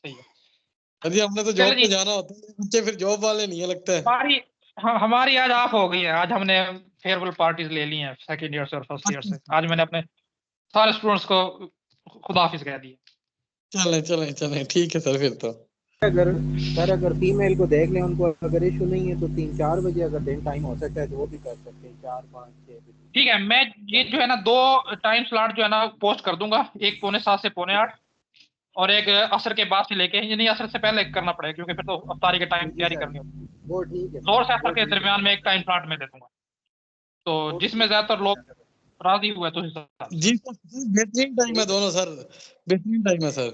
सही है। अभी हमने तो जॉब पे जाना होता है, बच्चे फिर जॉब वाले नहीं है लगता है। हमारी आज ऑफ हो गई है। आज हमने फेयरवेल पार्टीज ले ली हैं सेकंड ईयर से और फर्स्ट ईयर से। आज मैंने अपने सारे स्टूडेंट्स को खुदा हाफिज कह दिया। चले चले चले ठीक है सर। फिर तो अगर फीमेल को देख लें, उनको अगर इशू नहीं है तो 3-4 बजे अगर दिन टाइम हो सकता है तो वो भी कर सकते हैं, 4-5-6 बजे। ठीक है, मैं ये जो है ना 2 टाइम स्लॉट जो है ना पोस्ट कर दूंगा, एक 7:45 से 7:45 और एक असर के बाद से लेके, यानी असर से पहले करना पड़ेगा क्योंकि फिर तो अफ्तारी के टाइम तैयारी करनी होगी। वो ठीक है, जोर से असर के दरमियान में एक टाइम स्लॉट में दे दूंगा, तो जिसमें ज्यादातर लोग राजी हुए तो जी सर बेहतरीन टाइम है दोनों सर, बेहतरीन टाइम है सर।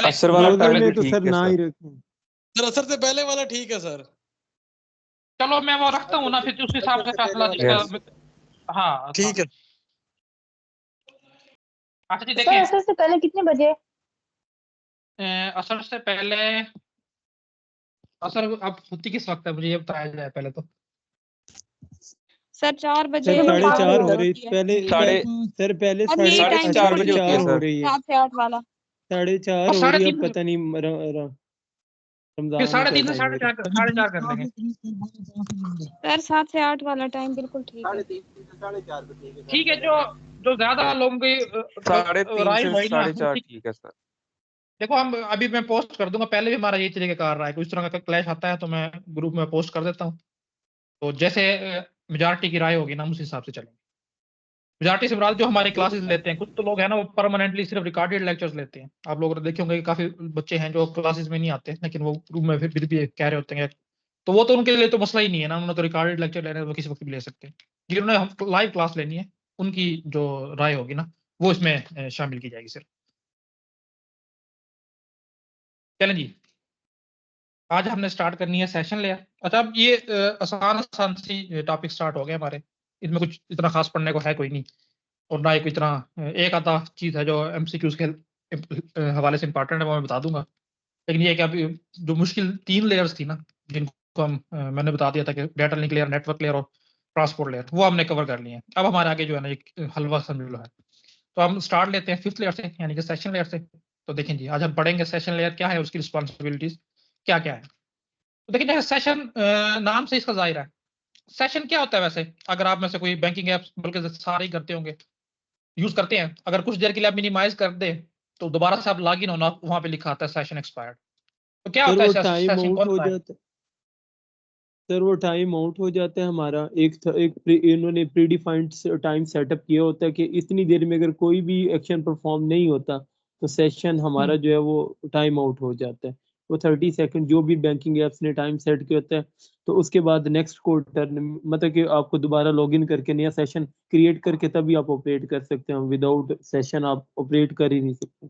असर वाला टाइम में भी तो ठीक सर है ना सर। ही रखें सर असर से पहले वाला ठीक है सर। चलो मैं वो रखता हूँ ना, फिर उस हिसाब से फैसला जिसका। हाँ ठीक है। अच्छा जी देखिए, असर से पहले कितने बजे? असर से पहले असर अब होती किस वक्त है मुझे ये बताया जाए पहले तो। सर 4 बजे। सर 4:30 हो रही पहले सर पहले अब यही टाइम 4:30 बजे होती है 4:30 हो रही है। 7 से 8 वाला 4:30 हो रही है, अब पता नहीं रमजान फिर 3:30 से 4:30 कर लेंगे। सर 7 से 8 वाला टाइम बिल्कुल ठीक है। 3:30 से 4:30 बजे ठीक है, जो ज्यादा लोगों की 3:30 से 4:30 ठीक है सर। देखो हम अभी मैं पोस्ट कर दूंगा, पहले भी हमारा यही तरीका कार रहा है, कुछ तरह का क्लैश आता है तो मैं ग्रुप में पोस्ट कर देता हूँ, तो जैसे मेजॉरिटी की राय होगी ना उस हिसाब से चलेंगे। मेजॉरिटी से मुराद जो हमारे क्लासेस लेते हैं, कुछ तो लोग हैं ना वो परमानेंटली सिर्फ रिकॉर्डेड लेक्चर्स लेते हैं। आप लोग देखे होंगे कि काफी बच्चे हैं जो क्लासेस में नहीं आते लेकिन वो ग्रुप में फिर भी कह रहे होते हैं, तो वो तो उनके लिए तो मसला ही नहीं है ना, उन्होंने तो रिकॉर्डेड लेक्चर लेने वो किसी वक्त भी ले सकते हैं। जिन्होंने लाइव क्लास लेनी है उनकी जो राय होगी ना वो इसमें शामिल की जाएगी। सिर्फ चलें जी, आज हमने स्टार्ट करनी है सेशन लेयर। अच्छा अब ये आसान सी टॉपिक स्टार्ट हो गए हमारे, इसमें कुछ इतना खास पढ़ने को है कोई नहीं, और ना ही कोई इतना एक आधा चीज है जो एमसीक्यूज के हवाले से इंपॉर्टेंट है वो मैं बता दूंगा। लेकिन ये कि अभी जो मुश्किल 3 लेयर्स थी ना जिनको हम मैंने बता दिया था कि data link layer, network layer और ट्रांसपोर्ट लेयर, वो हमने कवर कर लिए हैं। अब हमारे आगे जो है ना एक हलवा समझ लो है, तो हम स्टार्ट लेते हैं 5th लेयर से यानी कि सेशन लेयर से। तो देखें जी, आज हम पढ़ेंगे सेशन लेयर क्या है, उसकी रिस्पॉन्सिबिलिटीज क्या क्या है। तो देखिए जैसे सेशन नाम से इसका जाहिर है, सेशन क्या होता है वैसे, अगर आप में से कोई बैंकिंग ऐप्स बल्कि सारे ही करते होंगे, यूज करते हैं, अगर कुछ देर के लिए आप मिनिमाइज कर दे तो दोबारा से आप लॉग इन होना, वहां पे लिखा आता है सेशन एक्सपायर्ड। तो क्या होता है टाइम सेशन आउट हो जाता है सर, वो टाइम आउट हो जाता है हमारा। इन्होंने प्री डिफाइंड टाइम सेटअप किया होता है कि इतनी देर में अगर कोई भी एक्शन परफॉर्म नहीं होता तो सेशन हमारा जो है वो टाइम आउट हो जाता है। वो 30 सेकंड जो भी बैंकिंग एप्स ने टाइम सेट किया होता है, तो उसके बाद नेक्स्ट क्वार्टर मतलब कि आपको दोबारा लॉगिन करके नया सेशन क्रिएट करके तभी आप ऑपरेट कर सकते हैं। विदाउट सेशन आप ऑपरेट कर ही नहीं सकते।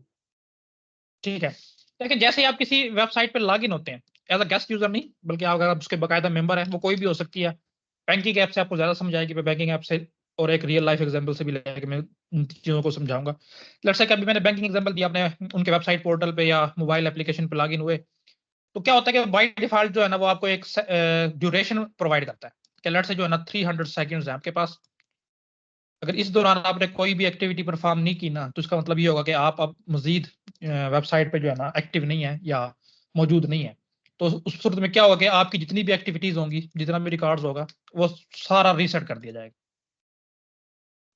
ठीक है, लेकिन जैसे आप किसी वेबसाइट पे लॉगिन होते हैं एज अ गेस्ट यूजर नहीं, बल्कि अगर आप उसके बाकायदा मेंबर हैं, वो कोई भी हो सकती है। बैंकिंग ऐप से आपको ज्यादा समझाएगी, बैंकिंग ऐप से और एक रियल लाइफ एग्जांपल से भी लेके मैं इन चीजों को समझाऊंगा। लेट्स से कि अभी मैंने बैंकिंग एग्जांपल दिया, आपने उनके वेबसाइट पोर्टल पे या मोबाइल एप्लीकेशन पे लॉगिन हुए, तो क्या होता है कि बाय डिफॉल्ट जो है ना वो आपको एक ड्यूरेशन प्रोवाइड करता है कि लेट्स से जो है ना 300 सेकंड्स है आपके पास। अगर इस दौरान आपने कोई भी एक्टिविटी परफॉर्म नहीं की ना, तो इसका मतलब ये होगा कि आप अब मजीद वेबसाइट पे जो है ना एक्टिव नहीं है या मौजूद नहीं है। तो उस सूरत में क्या होगा कि आपकी जितनी भी एक्टिविटीज होंगी, जितना भी रिकॉर्ड्स होगा, वो सारा रीसेट कर दिया जाएगा।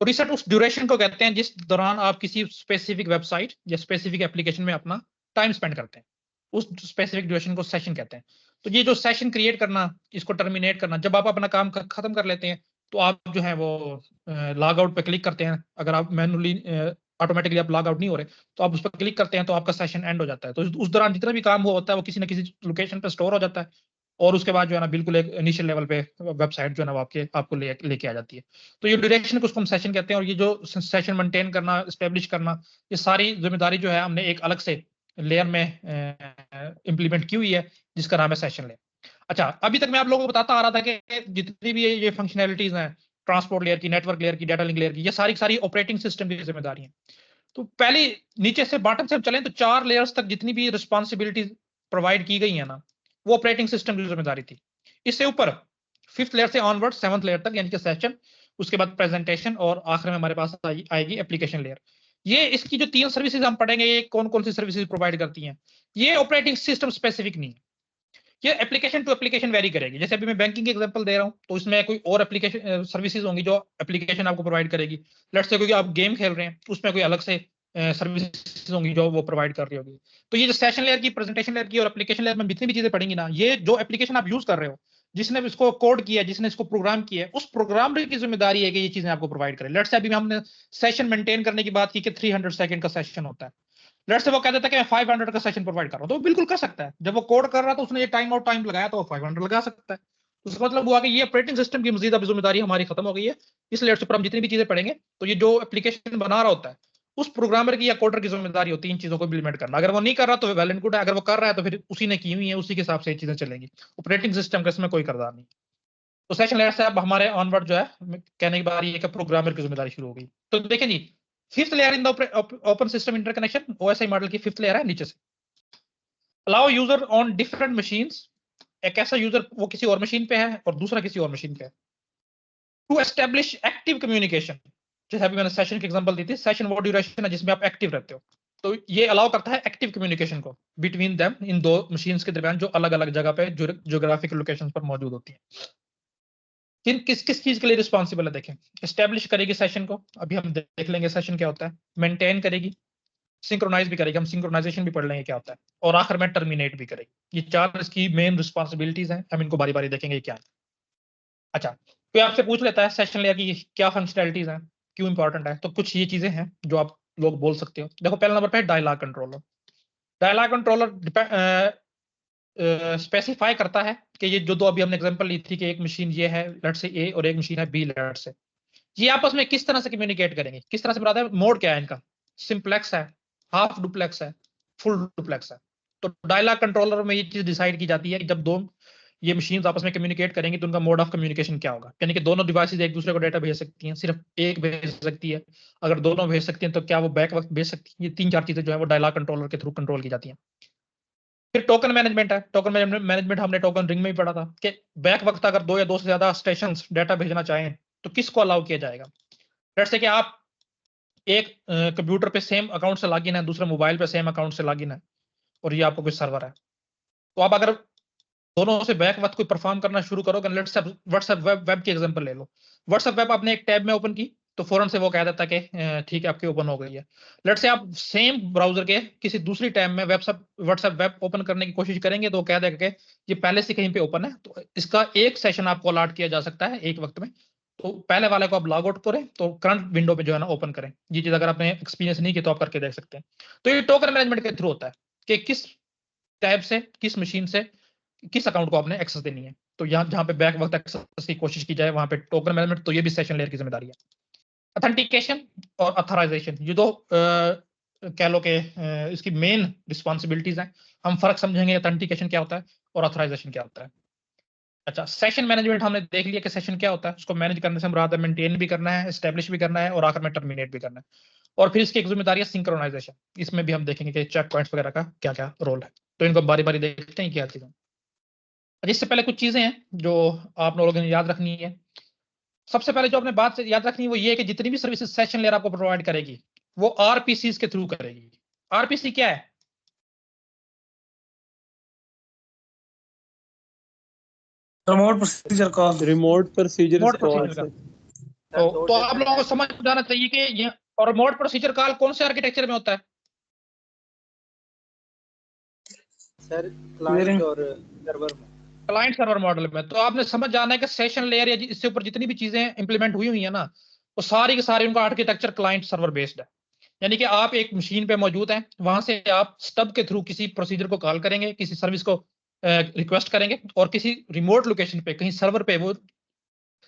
तो रीसेट उस ड्यूरेशन को कहते हैं जिस दौरान आप किसी स्पेसिफिक वेबसाइट या स्पेसिफिक एप्लीकेशन में अपना टाइम स्पेंड करते हैं, उस स्पेसिफिक ड्यूरेशन को सेशन कहते हैं। तो ये जो सेशन क्रिएट करना, इसको टर्मिनेट करना, जब आप अपना काम खत्म कर लेते हैं तो आप जो है वो लॉग आउट पे क्लिक करते हैं। अगर आप मैनुअली ऑटोमेटिकली आप लॉग आउट नहीं हो रहे तो आप उस पर क्लिक करते हैं तो आपका सेशन एंड हो जाता है। तो उस दौरान जितना भी काम हुआ होता है वो किसी ना किसी लोकेशन पे स्टोर हो जाता है, और उसके बाद जो है ना बिल्कुल एक इनिशियल लेवल पे वेबसाइट जो है ना वो आपको लेके आ जाती है। तो ये ड्यूरेशन को उसको हम सेशन कहते हैं, और ये जो सेशन मेंटेन करना, एस्टेब्लिश करना, ये सारी जिम्मेदारी जो है हमने एक अलग से लेयर में इंप्लीमेंट की हुई है जिसका नाम है सेशन लेयर। अच्छा, अभी तक मैं आप लोगों को बताता आ रहा था कि जितनी भी ये फंक्शनैलिटीज हैं ट्रांसपोर्ट लेयर की, नेटवर्क लेयर की, डाटा लिंक लेयर की, ये सारी सारी ऑपरेटिंग सिस्टम की जिम्मेदारी है। तो पहले नीचे से बॉटम से हम चलें तो 4 लेयर्स तक जितनी भी रिस्पॉन्सिबिलिटीज प्रोवाइड की गई है ना, वो ऑपरेटिंग सिस्टम की जिम्मेदारी थी। इससे ऊपर 5th लेयर से ऑनवर्ड 7th लेयर तक यानी कि सेशन, उसके बाद प्रेजेंटेशन, और आखिर में हमारे पास आएगी एप्लीकेशन लेयर। ये इसकी जो 3 सर्विसेज हम पढ़ेंगे, ये कौन कौन सी सर्विसेज प्रोवाइड करती हैं, ये ऑपरेटिंग सिस्टम स्पेसिफिक नहीं है, ये एप्लीकेशन टू एप्लीकेशन वेरी करेगी। जैसे अभी मैं बैंकिंग के एग्जांपल दे रहा हूँ, तो इसमें कोई और एप्लीकेशन सर्विसेज होंगी जो एप्लीकेशन आपको प्रोवाइड करेगी। लेट्स से क्योंकि आप गेम खेल रहे हैं, उसमें कोई अलग से सर्विसेज होंगी जो वो प्रोवाइड कर रही होगी। तो ये जो सेशन लेयर की, प्रेजेंटेशन लेयर की और एप्लीकेशन लेयर में जितनी भी चीजें पढ़ेंगी ना, ये जो एप्लीकेशन आप यूज कर रहे हो, जिसने इसको कोड किया, जिसने इसको प्रोग्राम किया है, उस प्रोग्रामर की जिम्मेदारी है कि ये चीजें आपको प्रोवाइड करें। लेट्स से अभी हमने सेशन मेंटेन करने की बात की कि 300 सेकंड का सेशन होता है। लेट्स से वो कह देता है कि मैं 500 का सेशन प्रोवाइड कर रहा हूं, तो वो बिल्कुल कर सकता है। जब वो कोड कर रहा है तो उसने ये टाइम आउट टाइम लगाया, तो वो 500 लगा सकता है। उसका मतलब हुआ कि ये ऑपरेटिंग सिस्टम की मजीद अब जिम्मेदारी हमारी खत्म हो गई है। इस लेयर पर हम जितनी भी चीजें पढ़ेंगे, तो ये जो एप्लीकेशन बना रहा होता है, उस प्रोग्रामर की या कोडर की जिम्मेदारी होती है इन चीजों को इम्प्लीमेंट करना। अगर वो नहीं कर रहा तो वेल एंड गुड है, अगर वो कर रहा है तो फिर उसी ने की हुई है, उसी के हिसाब से ये चीजें चलेंगी। ऑपरेटिंग सिस्टम का इसमें कोई किरदार नहीं। तो सेशन लेयर से अब हमारे ऑनवर्ड जो है कहने की बारी है कि प्रोग्रामर की जिम्मेदारी शुरू हो गई। तो देखें जी, 5th layer in the open system interconnection, OSI model की 5th लेयर है नीचे से। Allow user on different machines, एक ऐसा यूजर वो किसी और मशीन पे है और दूसरा किसी और मशीन पे है, टू एस्टेब्लिश एक्टिव कम्युनिकेशन। जैसे अभी मैंने सेशन की एग्जांपल दी थी, सेशन वो ड्यूरेशन है जिसमें आप एक्टिव रहते हो, तो ये अलाउ करता है एक्टिव कम्युनिकेशन को बिटवीन देम, इन दो मशीन्स के दरमियान जो अलग अलग जगह पे ज्योग्राफिकल लोकेशन पर मौजूद होती है। किस किस चीज के लिए रिस्पॉन्सिबल है देखें। एस्टेब्लिश करेगी सेशन को, अभी हम देख लेंगे सेशन क्या होता है। मेंटेन करेगी, सिंक्रोनाइज भी करेगी, हम सिंक्रोनाइजेशन भी पढ़ लेंगे क्या होता है, और आखिर में टर्मिनेट भी करेगी। ये 4 इसकी मेन रिस्पॉन्सिबिलिटीज हैं, हम इनको बारी बारी देखेंगे क्या है। अच्छा, कोई आपसे पूछ लेता है सेशन लेयर की क्या फंक्शनैलिटीज हैं, क्यों इंपॉर्टेंट है, तो कुछ ये चीजें हैं जो आप लोग बोल सकते हो। देखो पहला नंबर पे है dialogue controller. Dialogue controller specify करता है कि ये जो दो अभी हमने एग्जांपल ली थी कि एक मशीन ये है लेट से ए और एक मशीन है बी लेट से, ये आपस में किस तरह से कम्युनिकेट करेंगे, किस तरह से बताते हैं, मोड क्या है इनका, सिंप्लेक्स है, हाफ डुप्लेक्स है, फुल डुप्लेक्स है। तो डायलॉग कंट्रोलर में ये चीज डिसाइड की जाती है कि जब दो ये मशीन्स आपस में कम्युनिकेट करेंगी तो उनका मोड ऑफ कम्युनिकेशन क्या होगा। यानी कि दोनों डिवाइसेस एक दूसरे को डाटा भेज सकती हैं, सिर्फ एक भेज सकती है, अगर दोनों भेज सकती हैं तो क्या वो बैक वक्त भेज सकती है। ये 3-4 चीजें जो है वो डायलॉग कंट्रोलर के थ्रू कंट्रोल की जाती हैं। फिर टोकन मैनेजमेंट है। टोकन मैनेजमेंट हमने टोकन रिंग में ही पढ़ा था कि बैक वक्त अगर 2 या 2 से ज्यादा स्टेशन डाटा भेजना चाहें तो किसको अलाउ किया जाएगा। लेट्स से कि आप एक कंप्यूटर पे सेम अकाउंट से लॉगिन है, दूसरे मोबाइल पे सेम अकाउंट से लॉगिन है, और ये आपको कोई सर्वर है, तो आप अगर दोनों से बैक वक्त कोई परफॉर्म करना शुरू करोगे, लेट्स से व्हाट्सएप वेब की एग्जांपल ले लो। व्हाट्सएप वेब आपने एक टैब में ओपन की तो फौरन से वो कह देता कि ठीक है आपकी ओपन हो गई है। लेट्स से आप सेम ब्राउजर के किसी दूसरी टैब में व्हाट्सएप वेब ओपन करने की कोशिश करेंगे तो कह देगा कि ये पहले से कहीं पे ओपन है, तो इसका एक सेशन आपको अलॉट किया जा सकता है एक वक्त में, तो पहले वाले को आप लॉग आउट करें तो करंट विंडो पे जो है ना ओपन करें। ये चीज अगर आपने एक्सपीरियंस नहीं किया तो आप करके देख सकते हैं। तो ये टोकन मैनेजमेंट के थ्रू होता है कि किस टैब से, किस मशीन से किस अकाउंट को आपने एक्सेस देनी है। तो यहाँ जहाँ पे बैक वक्त एक्सेस की कोशिश की जाए वहां पे टोकन मैनेजमेंट, तो ये भी सेशन लेयर की जिम्मेदारी है। ऑथेंटिकेशन और अथॉराइजेशन, ये दो कह लो कि इसकी मेन रिस्पॉन्सिबिलिटीज हैं। हम फर्क समझेंगे ऑथेंटिकेशन क्या होता है और अथॉराइजेशन क्या होता है। अच्छा, सेशन मैनेजमेंट हमने देख लिया कि सेशन क्या होता है, उसको मैनेज करने से मुराद है मेंटेन भी करना है, एस्टेब्लिश भी करना है और आखिर में टर्मिनेट भी करना है। और फिर इसकी एक जिम्मेदारी है सिंक्रोनाइजेशन, इसमें भी हम देखेंगे कि चेक पॉइंट्स वगैरह का क्या क्या रोल है। तो इनको बारी बारी देखते हैं क्या चीजें। इससे पहले कुछ चीजें हैं जो आप लोगों ने याद रखनी है। सबसे पहले जो आपने बात याद रखनी है वो ये है कि जितनी भी सर्विसेज सेशन लेयर आपको प्रोवाइड करेगी वो आरपीसी के थ्रू करेगी। आरपीसी क्या है? Remote procedure call. Remote procedure remote call procedure का। तो आप लोगों को समझ जाना चाहिए कि ये और रिमोट प्रोसीजर कॉल कौन से आर्किटेक्चर में होता है? सर क्लाइंट और सर्वर में, क्लाइंट सर्वर मॉडल में। तो आपने समझ जाना है कि सेशन लेयर या इससे ऊपर जितनी भी चीजें इंप्लीमेंट हुई है ना, वो सारी की सारी उनका आर्किटेक्चर क्लाइंट सर्वर बेस्ड है। यानी कि आप एक मशीन पे मौजूद हैं, वहां से आप स्टब के थ्रू किसी प्रोसीजर को कॉल करेंगे, किसी सर्विस को रिक्वेस्ट करेंगे, और किसी रिमोट लोकेशन पे कहीं सर्वर पे वो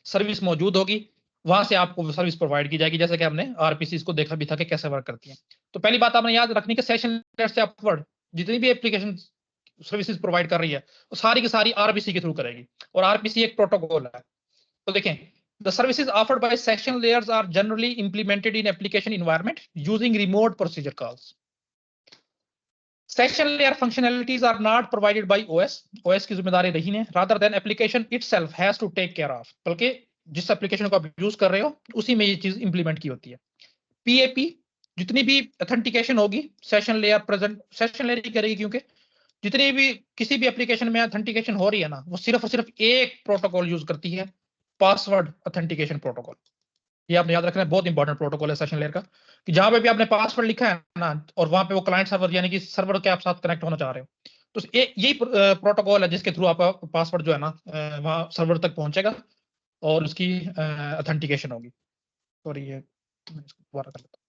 सर्विस मौजूद होगी, वहां से आपको सर्विस प्रोवाइड की जाएगी। जैसे कि हमने आरपीसी को देखा भी था कि कैसे वर्क करती है। तो पहली बात आपने याद रखनी कि सेशन लेयर से अपवर्ड जितनी भी एप्लीकेशन सर्विसेज प्रोवाइड कर रही है वो सारी की सारी आरपीसी के थ्रू करेगी, और आरपीसी एक प्रोटोकॉल है। तो देखें, the services offered by session layers are generally implemented in application environment using remote procedure calls. Session layer functionalities are not provided by OS की जिम्मेदारी रही है, rather than application itself has to take care of, बल्कि जिस application को आप use कर रहे हो उसी में ये चीज इंप्लीमेंट की होती है। PAP जितनी भी ऑथेंटिकेशन होगी session layer present, session layer ही करेगी, क्योंकि जितनी भी किसी भी एप्लीकेशन में ऑथेंटिकेशन हो रही है ना, वो सिर्फ और सिर्फ एक प्रोटोकॉल यूज करती है, पासवर्ड ऑथेंटिकेशन प्रोटोकॉल। ये आपने याद रखना है, बहुत इंपॉर्टेंट प्रोटोकॉल है सेशन लेयर का, कि जहां पे भी आपने पासवर्ड लिखा है ना, और वहां पे वो क्लाइंट सर्वर यानी कि सर्वर के आप साथ कनेक्ट होना चाह रहे हो, तो यही प्रोटोकॉल है जिसके थ्रू आपका पासवर्ड जो है ना वहां सर्वर तक पहुंचेगा और उसकी ऑथेंटिकेशन होगी। सॉरी, ये मैं इसको दोबारा कर लेता हूं।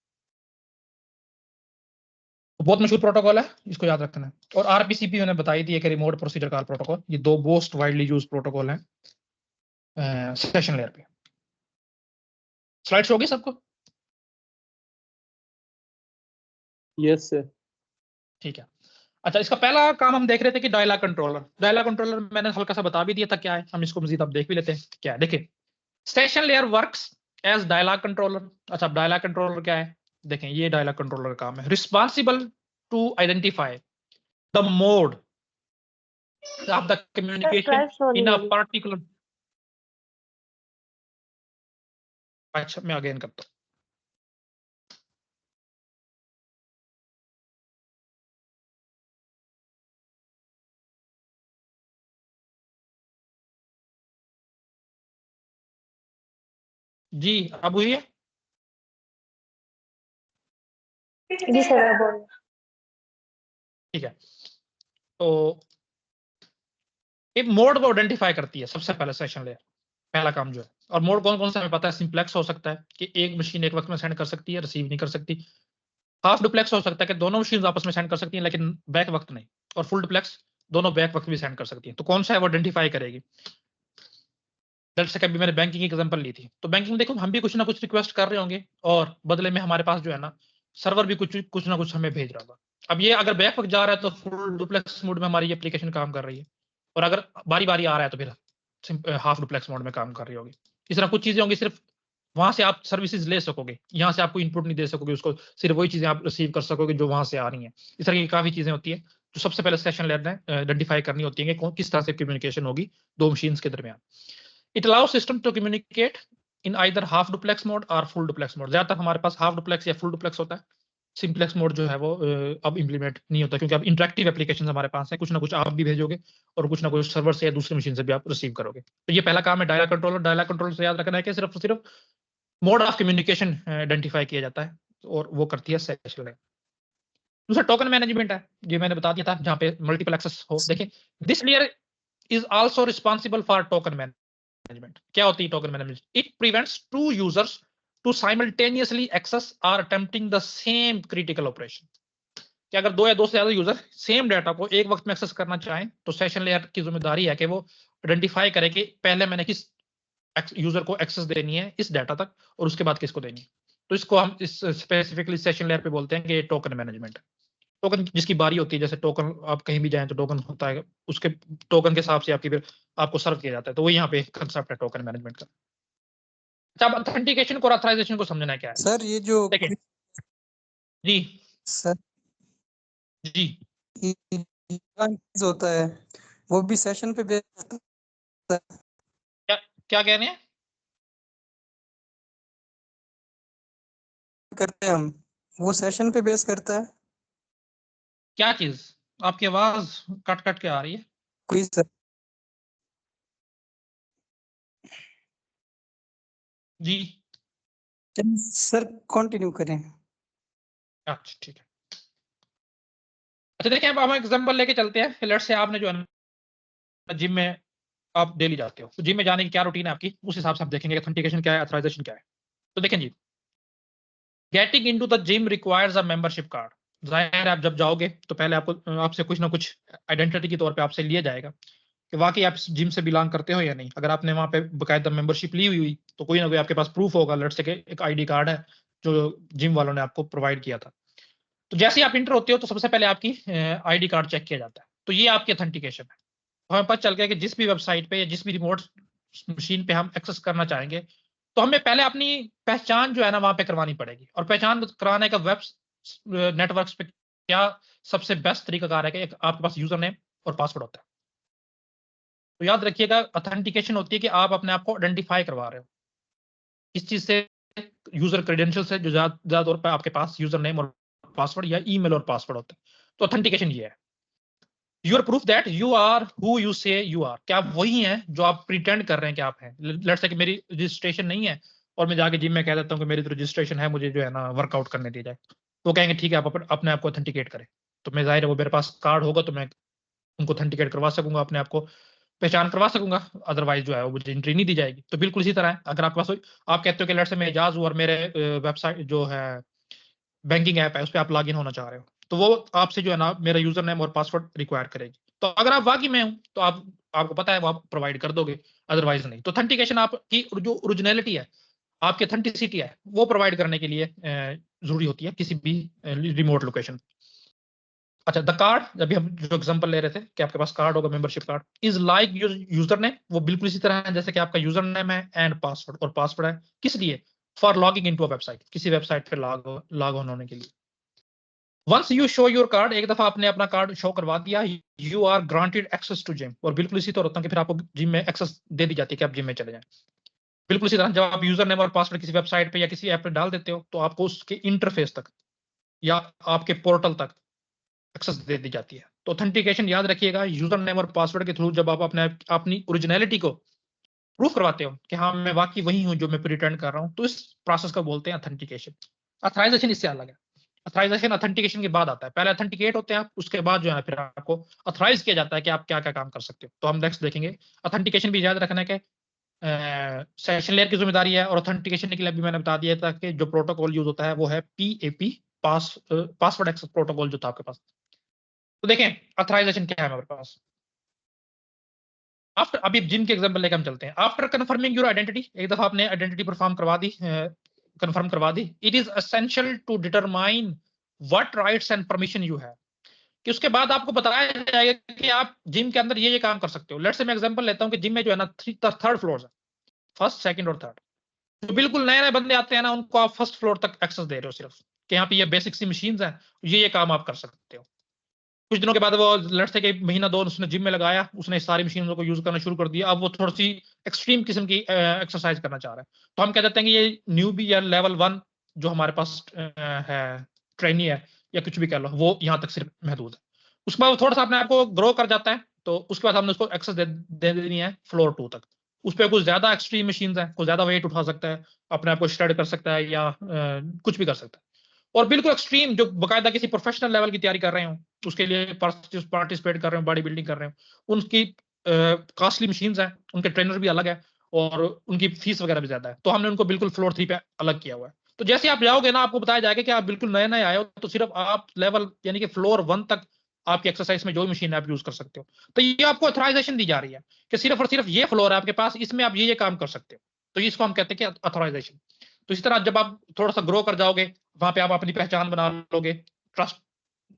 बहुत मशहूर प्रोटोकॉल है, इसको याद रखना है। और आरपीसीपी मैंने बताई थी, एक रिमोट प्रोसीजर कॉल प्रोटोकॉल, ये दो मोस्ट वाइडली यूज प्रोटोकॉल हैं सेशन लेयर पे। स्लाइड्स होगी सबको? Yes sir. ठीक है। अच्छा, इसका पहला काम हम देख रहे थे कि डायलॉग कंट्रोलर। डायलॉग कंट्रोलर मैंने हल्का सा बता भी दिया था क्या है, हम इसको मजीद अब देख भी लेते हैं क्या है। देखिए, session layer works as dialogue controller. अच्छा, डायलॉग कंट्रोलर क्या है? देखें, ये डायलॉग कंट्रोलर का काम है, responsible to identify the mode of the communication in a particular. अच्छा, मैं अगेन करता हूं। जी, अब हुई है? जी सर, बोल। ठीक है, तो एक मोड को आइडेंटिफाई करती है सबसे पहले सेशन लेयर, पहला काम जो है। और मोड कौन कौन सा हमें पता है, सिंप्लेक्स हो सकता है कि एक मशीन एक वक्त में सेंड कर सकती है, रिसीव नहीं कर सकती। हाफ डुप्लेक्स हो सकता है कि दोनों मशीन आपस में सेंड कर सकती हैं लेकिन बैक वक्त नहीं। और फुल डुप्लेक्स, दोनों बैक वक्त भी सेंड कर सकती हैं। तो कौन सा है वो आइडेंटिफाई करेगी। जैसे कभी मैंने बैंकिंग की एग्जांपल ली थी, तो बैंकिंग देखो, हम भी कुछ ना कुछ रिक्वेस्ट कर रहे होंगे और बदले में हमारे पास जो है ना सर्वर भी कुछ ना कुछ हमें भेज रहा होगा। अब ये अगर बैक वक्त जा रहा है तो फुल डुप्लेक्स मोड में हमारी एप्लीकेशन काम कर रही है, और अगर बारी बारी आ रहा है तो फिर हाफ डुप्लेक्स मोड में काम कर रही होगी। इस तरह कुछ चीजें होंगी, सिर्फ वहां से आप सर्विसेज ले सकोगे, यहाँ से आपको इनपुट नहीं दे सकोगे उसको, सिर्फ वही चीजें आप रिसीव कर सकोगे जो वहां से आ रही हैं। इस तरह की काफी चीजें होती है जो सबसे पहले सेशन लेयर ने आइडेंटिफाई करनी होती है कि किस तरह से कम्युनिकेशन होगी दो मशीन्स के दरमियान। It allow system to communicate in either half duplex mode और फुल डुप्लेक्स मोड। ज्यादातर हमारे पास हाफ डुप्लेक्स या फुल डुप्लेक्स होता है। सिंप्लेक्स मोड जो है वो अब इंप्लीमेंट नहीं होता, क्योंकि अब इंटरेक्टिव एप्लीकेशन हमारे पास है, कुछ ना कुछ आप भी भेजोगे और कुछ ना कुछ सर्वर से या दूसरी मशीन से भी आप रिसीव करोगे। तो ये पहला काम है डायलॉग कंट्रोलर। डायलॉग कंट्रोलर से याद रखना है कि सिर्फ मोड ऑफ कम्युनिकेशन आइडेंटिफाई किया जाता है, और वो करती है सेशन लेयर। दूसरा टोकन मैनेजमेंट है, ये मैंने बता दिया था, जहां पे मल्टीपल एक्सेस हो। देखिए, this layer is also responsible for token management. क्या होती है token management? It prevents two users to simultaneously access और attempting the same critical operation. कि अगर दो या दो से ज्यादा यूजर सेम डाटा को एक वक्त में एक्सेस करना चाहें, तो सेशन लेयर की जिम्मेदारी है कि वो आइडेंटिफाई करे कि पहले मैंने किस यूजर को एक्सेस देनी है इस डाटा तक, और उसके बाद किसको देनी है। तो इसको हम इस स्पेसिफिकली सेशन लेयर पे बोलते हैं कि टोकन मैनेजमेंट। टोकन जिसकी बारी होती है, जैसे टोकन आप कहीं भी जाएं तो टोकन होता है, उसके टोकन के हिसाब से आपकी फिर आपको सर्व किया जाता है। तो वो यहाँ पे कंसेप्ट है टोकन मैनेजमेंट का। अच्छा, अब ऑथेंटिकेशन और ऑथराइजेशन को समझना क्या है। सर ये जो देखिए जी सर जी होता है वो भी सेशन पे बेस्ड क्या क्या कह रहे हैं? करते हैं हम, वो सेशन पे बेस करता है। क्या चीज? आपकी आवाज कट कट के आ रही है। कोई सर जी सर कंटिन्यू करें। अच्छा, ठीक है। अच्छा, देखिए, अब हम एग्जांपल लेके चलते हैं। लेट्स से आपने जो है जिम में आप डेली जाते हो, तो जिम में जाने की क्या रूटीन है आपकी, उस हिसाब से हम देखेंगे ऑथेंटिकेशन क्या है, ऑथराइजेशन क्या है। तो देखें जी, getting into the gym requires a membership card. जाहिर है, आप जब जाओगे तो पहले आपको आपसे कुछ ना कुछ आइडेंटिटी के तौर पे आपसे लिया जाएगा कि वाकई आप जिम से बिलोंग करते हो या नहीं। अगर आपने वहां पे बकायदा मेंबरशिप ली हुई तो कोई ना कोई आपके पास प्रूफ होगा, लेट्स से एक आईडी कार्ड है जो जिम वालों ने आपको प्रोवाइड किया था। तो जैसे ही आप इंटर होते हो तो सबसे पहले आपकी आईडी कार्ड चेक किया जाता है। तो ये आपकी ऑथेंटिकेशन है। तो हमें पता चल गया कि जिस भी वेबसाइट पे या जिस भी रिमोट मशीन पे हम एक्सेस करना चाहेंगे, तो हमें पहले अपनी पहचान जो है ना वहां पे करवानी पड़ेगी। और पहचान कराने का वेब नेटवर्क्स पे क्या सबसे बेस्ट तरीकाकार है कि आपके पास यूजर नेम और पासवर्ड होता है। तो याद रखिएगा, ऑथेंटिकेशन होती है कि आप अपने आप को आइडेंटिफाई करवा रहे हो। इस चीज से यूजर क्रेडेंशियल्स है जो ज्यादा तौर पर आपके पास यूजर नेम और पासवर्ड या ईमेल और पासवर्ड होता है। तो ऑथेंटिकेशन ये है, your proof that you are who you say you are, क्या आप वही हैं जो आप प्रिटेंड कर रहे हैं कि आप हैं। लेट्स से कि मेरी रजिस्ट्रेशन नहीं है और मैं जाके जिम में कह देता हूँ कि मेरी तो रजिस्ट्रेशन है, मुझे जो है ना वर्कआउट करने दी जाए, तो कहेंगे ठीक है आप अपने आप को ऑथेंटिकेट करें। तो मैं जाहिर है वो मेरे पास कार्ड होगा तो मैं उनको ऑथेंटिकेट करवा सकूंगा, अपने आप को पहचान करवा सकूंगा, अदरवाइज जो है वो मुझे एंट्री नहीं दी जाएगी। तो बिल्कुल इसी तरह है, अगर आपके पास आप कहते हो कि लेट्स से मैं एजाज हूँ और मेरे वेबसाइट जो है बैंकिंग ऐप है उस पर आप लॉगिन होना चाह रहे हो, तो वो आपसे जो है ना मेरा यूजर नेम और पासवर्ड रिक्वायर करेगी। तो अगर आप वाकई में हूं तो आपको पता है वो आप प्रोवाइड कर दोगे, अदरवाइज नहीं। तो ऑथेंटिकेशन आपकी जो ओरिजिनलिटी है, आपकी ऑथेंटिसिटी है, वो प्रोवाइड करने के लिए जरूरी होती है किसी भी रिमोट लोकेशन। अच्छा, द कार्ड, अभी हम जो एग्जांपल ले रहे थे कि आपके पास कार्ड होगा, membership card is like your user name, वो बिल्कुल इसी तरह है जैसे कि आपका यूजर नेम है एंड पासवर्ड, और पासवर्ड है किस लिए, for logging into a website, किसी वेबसाइट पे लॉग ऑन होने के लिए। Once you show your card, एक दफा आपने अपना कार्ड शो करवा दिया, you are granted access to gym, और बिल्कुल इसी तरह होता है कि फिर आपको जिम में एक्सेस दे दी जाती है कि आप जिम में चले जाएं। बिल्कुल इसी तरह जब आप यूजर नेम और पासवर्ड किसी वेबसाइट पे या किसी ऐप पे डाल देते हो तो आपको उसके इंटरफेस तक या आपके पोर्टल तक एक्सेस दे दी जाती है। तो ऑथेंटिकेशन याद रखिएगा, यूजर नेम और पासवर्ड के थ्रू जब आप अपनी ओरिजिनलिटी को प्रूफ करवाते हो कि हाँ मैं वाकई वही हूँ जो मैं प्रिटेंड कर रहा हूँ, तो इस प्रोसेस को बोलते हैं ऑथेंटिकेशन। ऑथराइजेशन इससे अलग है, ऑथराइजेशन ऑथेंटिकेशन के बाद आता है, पहले ऑथेंटिकेट होते हैं आप, उसके बाद जो है फिर आपको ऑथराइज किया जाता है कि आप क्या क्या काम कर सकते हो। तो हम नेक्स्ट देखेंगे। ऑथेंटिकेशन भी याद रखना है कि सेशन लेयर की जिम्मेदारी है, और ऑथेंटिकेशन के लिए भी मैंने बता दिया था कि जो प्रोटोकॉल यूज होता है वो है PAP, पासवर्ड एक्सेस प्रोटोकॉल जो था आपके पास। तो देखें ऑथराइजेशन क्या है हमारे पास। आफ्टर, अभी जिम के एग्जांपल लेकर हम चलते हैं। आफ्टर कंफर्मिंग योर आइडेंटिटी, एक दफा आपने आइडेंटिटी परफॉर्म करवा दी, कंफर्म करवा दी, it is essential to determine what rights and permission you have, कि उसके बाद आपको बताया जाएगा कि आप जिम के अंदर ये काम कर सकते हो। लेट्स से मैं एग्जांपल लेता हूं कि जिम में जो है ना थर्ड फ्लोर है, फर्स्ट सेकंड और थर्ड। जो बिल्कुल नए नए बंदे आते हैं ना उनको आप फर्स्ट फ्लोर तक एक्सेस दे रहे हो सिर्फ, कि यहाँ पे ये बेसिक सी मशीन्स हैं, ये काम आप कर सकते हो। कुछ दिनों के बाद वो लेट्स से कि महीना दो उसने जिम में लगाया, उसने सारी मशीनों को यूज करना शुरू कर दिया, अब वो थोड़ी सी एक्सट्रीम किस्म की एक्सरसाइज करना चाह रहा है, तो हम कह देते हैं कि ये न्यू बी या लेवल 1 जो हमारे पास है ट्रेनी है या कुछ भी कह लो, वो यहाँ तक सिर्फ महदूद है। उसके बाद वो थोड़ा सा अपने आप को ग्रो कर जाता है, तो उसके बाद हमने उसको एक्सेस दे देनी है फ्लोर 2 तक। उस पर कुछ ज्यादा एक्सट्रीम मशीन है, कुछ ज्यादा वेट उठा सकता है, अपने आप को श्रेड कर सकता है या कुछ भी कर सकता है। और बिल्कुल एक्सट्रीम जो बाकायदा किसी प्रोफेशनल लेवल की तैयारी कर रहे हो, उसके लिए पार्टिसिपेट कर रहे हो, बॉडी बिल्डिंग कर रहे हो, उनकी कॉस्टली मशीन्स हैं, उनके ट्रेनर भी अलग है और उनकी फीस वगैरह भी ज्यादा है, तो हमने उनको बिल्कुल फ्लोर 3 पे अलग किया हुआ है। तो जैसे आप जाओगे ना आपको बताया जाएगा कि आप बिल्कुल नए नए आए हो, तो सिर्फ आप लेवल यानी कि फ्लोर 1 तक आपकी एक्सरसाइज में जो मशीन है आप यूज कर सकते हो। तो ये आपको ऑथराइजेशन दी जा रही है कि सिर्फ और सिर्फ ये फ्लोर है आपके पास, इसमें आप ये काम कर सकते हो, तो इसको हम कहते हैं कि ऑथराइजेशन। तो इसी तरह जब आप थोड़ा सा ग्रो कर जाओगे, वहां पे आप अपनी पहचान बना लोगे, ट्रस्ट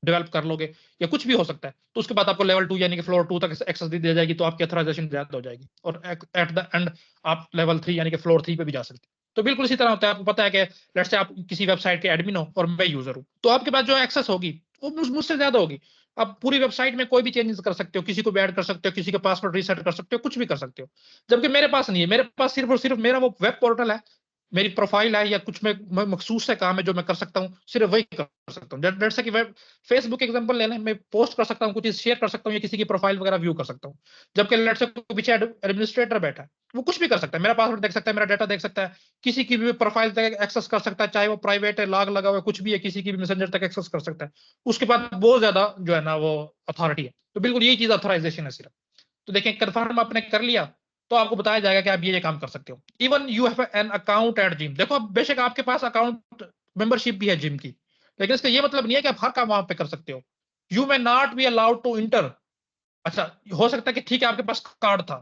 डेवलप कर लोगे या कुछ भी हो सकता है, तो उसके बाद आपको लेवल 2 यानी कि फ्लोर 2 तक एक्सेस दी जाएगी, तो आपकी ऑथराइजेशन ज्यादा हो जाएगी, और एट द एंड आप लेवल 3 यानी कि फ्लोर 3 पे भी जा सकते हैं। तो बिल्कुल इसी तरह होता है, आपको पता है कि लेट्स से आप किसी वेबसाइट के एडमिन हो और मैं यूजर हूं, तो आपके पास जो एक्सेस होगी वो मुझसे ज्यादा होगी। आप पूरी वेबसाइट में कोई भी चेंजेस कर सकते हो, किसी को भी ऐड कर सकते हो, किसी का पासवर्ड रीसेट कर सकते हो, कुछ भी कर सकते हो, जबकि मेरे पास नहीं है। मेरे पास सिर्फ और सिर्फ मेरा वो वेब पोर्टल है, मेरी प्रोफाइल है, या कुछ में मखसूस से काम है जो मैं कर सकता हूँ, सिर्फ वही कर सकता हूँ। जैसे कि फेसबुक एग्जांपल ले लें, मैं पोस्ट कर सकता हूँ, कुछ चीज शेयर कर सकता हूँ या किसी की प्रोफाइल वगैरह व्यू कर सकता हूँ, जबकि लेट्स से पीछे एडमिनिस्ट्रेटर बैठा है, वो कुछ भी कर सकता है, मेरा पासवर्ड देख सकता है, मेरा डाटा देख सकता है, किसी की भी प्रोफाइल तक एक्सेस कर सकता है, चाहे वो प्राइवेट है, लॉग लगा हुआ है, कुछ भी है, किसी की भी मैसेंजर तक एक्सेस कर सकता है। उसके बाद बहुत ज्यादा जो है ना वो अथॉरिटी है। तो बिल्कुल यही चीज अथॉराइजेशन है सिर्फ। तो देखिए कंफर्म आपने कर लिया तो आपको बताया जाएगा कि आप ये काम कर सकते हो। Even you have an account at gym, देखो बेशक आपके पास अकाउंट मेंबरशिप भी है जिम की, लेकिन इसका ये मतलब नहीं है कि आप हर काम वहां पे कर सकते हो। You may not be allowed to enter. अच्छा, हो सकता है कि ठीक है आपके पास कार्ड था,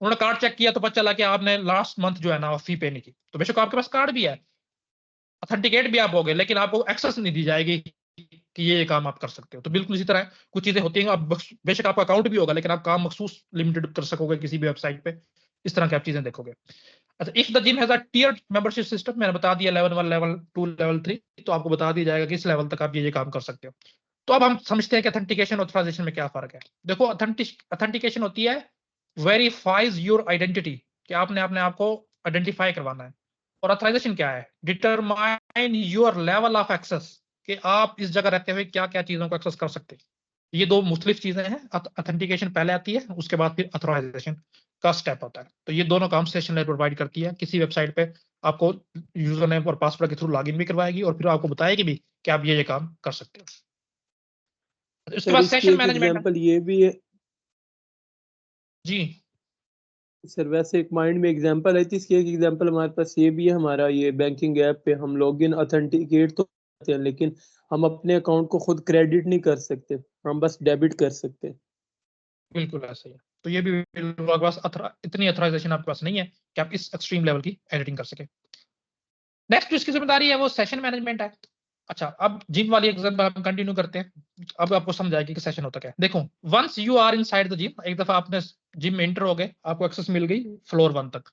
उन्होंने कार्ड चेक किया तो पता चला कि आपने लास्ट मंथ जो है ना फी पे नहीं की, तो बेशक आपके पास कार्ड भी है, ऑथेंटिकेट भी आप हो गए, लेकिन आपको एक्सेस नहीं दी जाएगी कि ये काम आप कर सकते हो। तो बिल्कुल इसी तरह कुछ चीजें होती हैं, आप बेशक आपका अकाउंट भी होगा लेकिन आप काम मखसूस लिमिटेड कर सकोगे किसी भी वेबसाइट पे, इस तरह की आप चीजें देखोगे। अच्छा, if the gym has a tiered membership system, मैंने बता दिया लेवल 1, लेवल 2, लेवल 3, तो आपको बता दिया जाएगा कि इस लेवल तक आप ये काम कर सकते हो। तो अब हम समझते हैं कि ऑथेंटिकेशन और ऑथराइजेशन में क्या फर्क है। देखो ऑथेंटिकेशन होती है वेरीफाइज योर आइडेंटिटी, कि आपने अपने आप को आइडेंटिफाई करवाना है, और ऑथराइजेशन क्या है? Determine your level of access, कि आप इस जगह रहते हुए क्या क्या चीजों को एक्सेस कर सकते हैं। ये दो मुख्तलिफ चीजें हैं। ऑथेंटिकेशन पहले आती है, उसके बाद फिर ऑथराइजेशन का स्टेप होता है। तो ये दोनों काम सेशन लेयर प्रोवाइड करती है। किसी वेबसाइट पे आपको यूजर नेम और पासवर्ड के थ्रू लॉगिन भी करवाएगी और फिर आपको बताएगी भी कि आप ये काम कर सकते हो। उसके सर बाद इसकी सेशन एक मैनेजमेंट एग्जांपल ये भी है जी। सर, वैसे एक माइंड में एग्जांपल है, इसकी एक एग्जांपल हमारे पास ये भी है। हमारा ये बैंकिंग ऐप पे हम लॉगिन ऑथेंटिकेट तो करते हैं, लेकिन हम अपने अकाउंट को खुद क्रेडिट नहीं कर सकते, हम बस डेबिट कर सकते हैं। बिल्कुल ऐसा ही है। तो ये भी आपके पास इतनी अथोराइजेशन आपके पास नहीं है कि आप इस एक्सट्रीम लेवल की एडिटिंग कर सके। नेक्स्ट जो इसकी जिम्मेदारी है वो सेशन मैनेजमेंट है। अच्छा, अब जिम वाली एग्जांपल हम कंटिन्यू करते हैं। अब आपको समझ आएगी कि सेशन होता क्या है। देखो, once you are inside the gym, एक दफा आपने जिम में एंटर हो गए, आपको एक्सेस मिल गई फ्लोर 1 तक,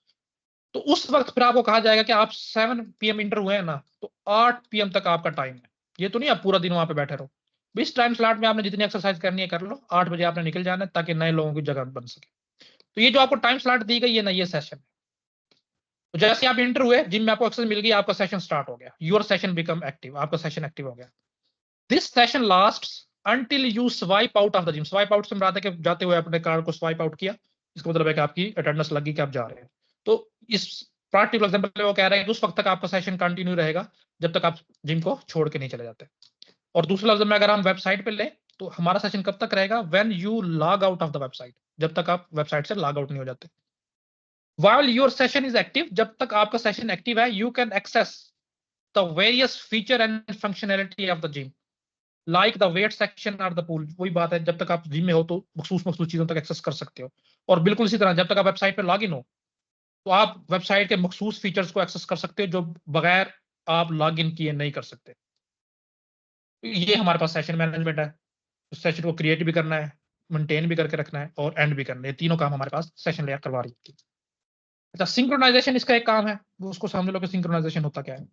तो उस वक्त फिर आपको कहा जाएगा कि आप 7 PM इंटर हुए हैं ना, तो 8 PM तक आपका टाइम है। ये तो नहीं आप पूरा दिन वहां पे बैठे रहो। 20 टाइम स्लॉट में आपने जितनी एक्सरसाइज करनी है कर लो, 8 बजे आपने निकल जाना है ताकि नए लोगों की जगह बन सके। तो ये जो आपको टाइम स्लॉट दी गई है ना, ये सेशन है। तो जैसे आप इंटर हुए, जिम में आपको एक्सेस मिल गई, आपका सेशन स्टार्ट हो गया, योर सेशन बिकम एक्टिव, आपका सेशन एक्टिव हो गया। This session lasts until you swipe out of the gym. Swipe out से मुराद है कि जाते हुए अपने कार्ड को स्वाइप आउट किया, इसका मतलब है कि आपकी अटेंडेंस लगी कि आप जा रहे हैं। तो इस पार्टिकुलर एग्जांपल में वो कह रहे हैं कि उस वक्त तक आपका सेशन कंटिन्यू रहेगा जब तक आप जिम को छोड़ के नहीं चले जाते। और दूसरे लफ्ज में अगर हम वेबसाइट पे लें तो हमारा सेशन कब तक रहेगा? When you log out of the website, जब तक आप वेबसाइट से लॉग आउट नहीं हो जाते। While your session is active, जब तक आपका सेशन एक्टिव है, you can access the various feature and functionality of the gym, like the weight section or the pool। वही बात है, जब तक आप जिम में हो तो मखसूस चीजों तक एक्सेस कर सकते हो। और बिल्कुल इसी तरह जब तक आप वेबसाइट पे लॉग इन हो तो आप वेबसाइट के मखसूस फीचर्स को एक्सेस कर सकते हो जो बगैर आप लॉग इन किए नहीं कर सकते। ये हमारे पास सेशन मैनेजमेंट है। सेशन को क्रिएट भी करना है, मेंटेन भी करके रखना है और एंड भी करना है। तीनों काम हमारे पास सेशन लेयर करवा रही है। अच्छा, सिंक्रोनाइजेशन इसका एक काम है, वो उसको समझ लो कि सिंक्रोनाइजेशन होता क्या है।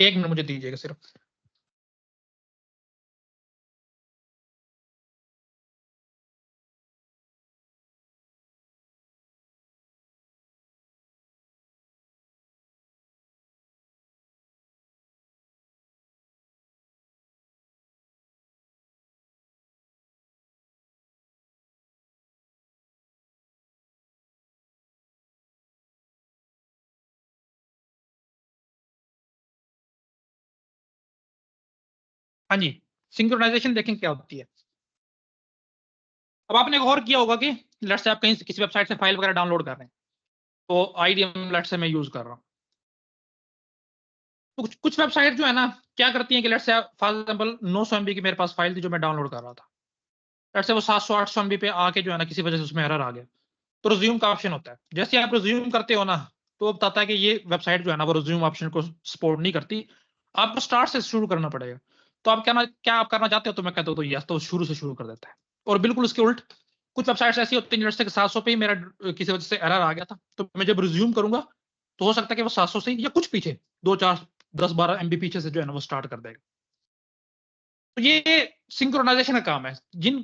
एक मिनट मुझे दीजिएगा सिर्फ। हाँ जी, सिंक्रोनाइजेशन देखें क्या होती है। अब आपने एक और किया होगा कि लेट्स से आप कहीं किसी वेबसाइट से फाइल वगैरह डाउनलोड कर रहे हैं, तो आईडीएम लेट्स से मैं यूज कर रहा हूँ। तो कुछ वेबसाइट जो है ना क्या करती हैं कि let's say for example 900 MB की मेरे पास फाइल थी जो मैं डाउनलोड कर रहा था, लेट्स से वो 700-800 MB पे आके जो है ना किसी वजह से उसमें एरर आ गया, तो रिज्यूम का ऑप्शन होता है। जैसे आप रिज्यूम करते हो ना तो बताता है कि ये वेबसाइट जो है ना वो रिज्यूम ऑप्शन को सपोर्ट नहीं करती, आपको स्टार्ट से शुरू करना पड़ेगा। तो आप क्या आप करना चाहते हो? तो मैं कहता हूँ तो यस, तो शुरू से शुरू कर देता है। और बिल्कुल उसके उल्ट कुछ वेबसाइट्स ऐसी होती हैं जैसे कि 700 पे ही मेरा किसी वजह से एरर आ गया था, तो मैं जब रिज्यूम करूंगा तो हो सकता है कि वो 700 से या कुछ पीछे 2-4-10-12 MB पीछे से जो है ना वो स्टार्ट कर देगा। तो ये सिंक्रोनाइजेशन का काम है। जिन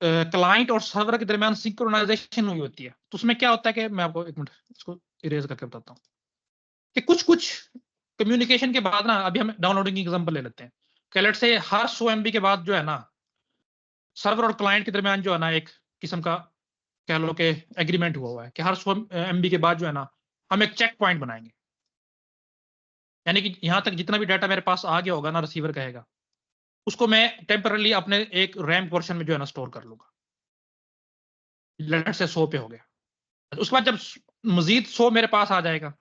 क्लाइंट और सर्वर के दरमियान सिंक्रोनाइजेशन हुई होती है तो उसमें क्या होता है कि मैं आपको एक मिनट इसको इरेज करके बताता हूँ कि कुछ कम्युनिकेशन के बाद ना, अभी हम डाउनलोडिंग की एग्जांपल ले लेते हैं कि लेट्स से हर 100 MB के बाद जो है ना सर्वर और क्लाइंट के दरमियान जो है ना एक किस्म का कह लो कि एग्रीमेंट हुआ है कि हर 100 MB के बाद जो है ना हम एक चेक पॉइंट बनाएंगे, यानी कि यहां तक जितना भी डाटा मेरे पास आ गया होगा ना, रिसीवर कहेगा उसको मैं टेम्परली अपने एक रैम पोर्शन में जो है ना स्टोर कर लूंगा। लेट्स से 100 पे हो गया, उसके बाद जब मजीद 100 मेरे पास आ जाएगा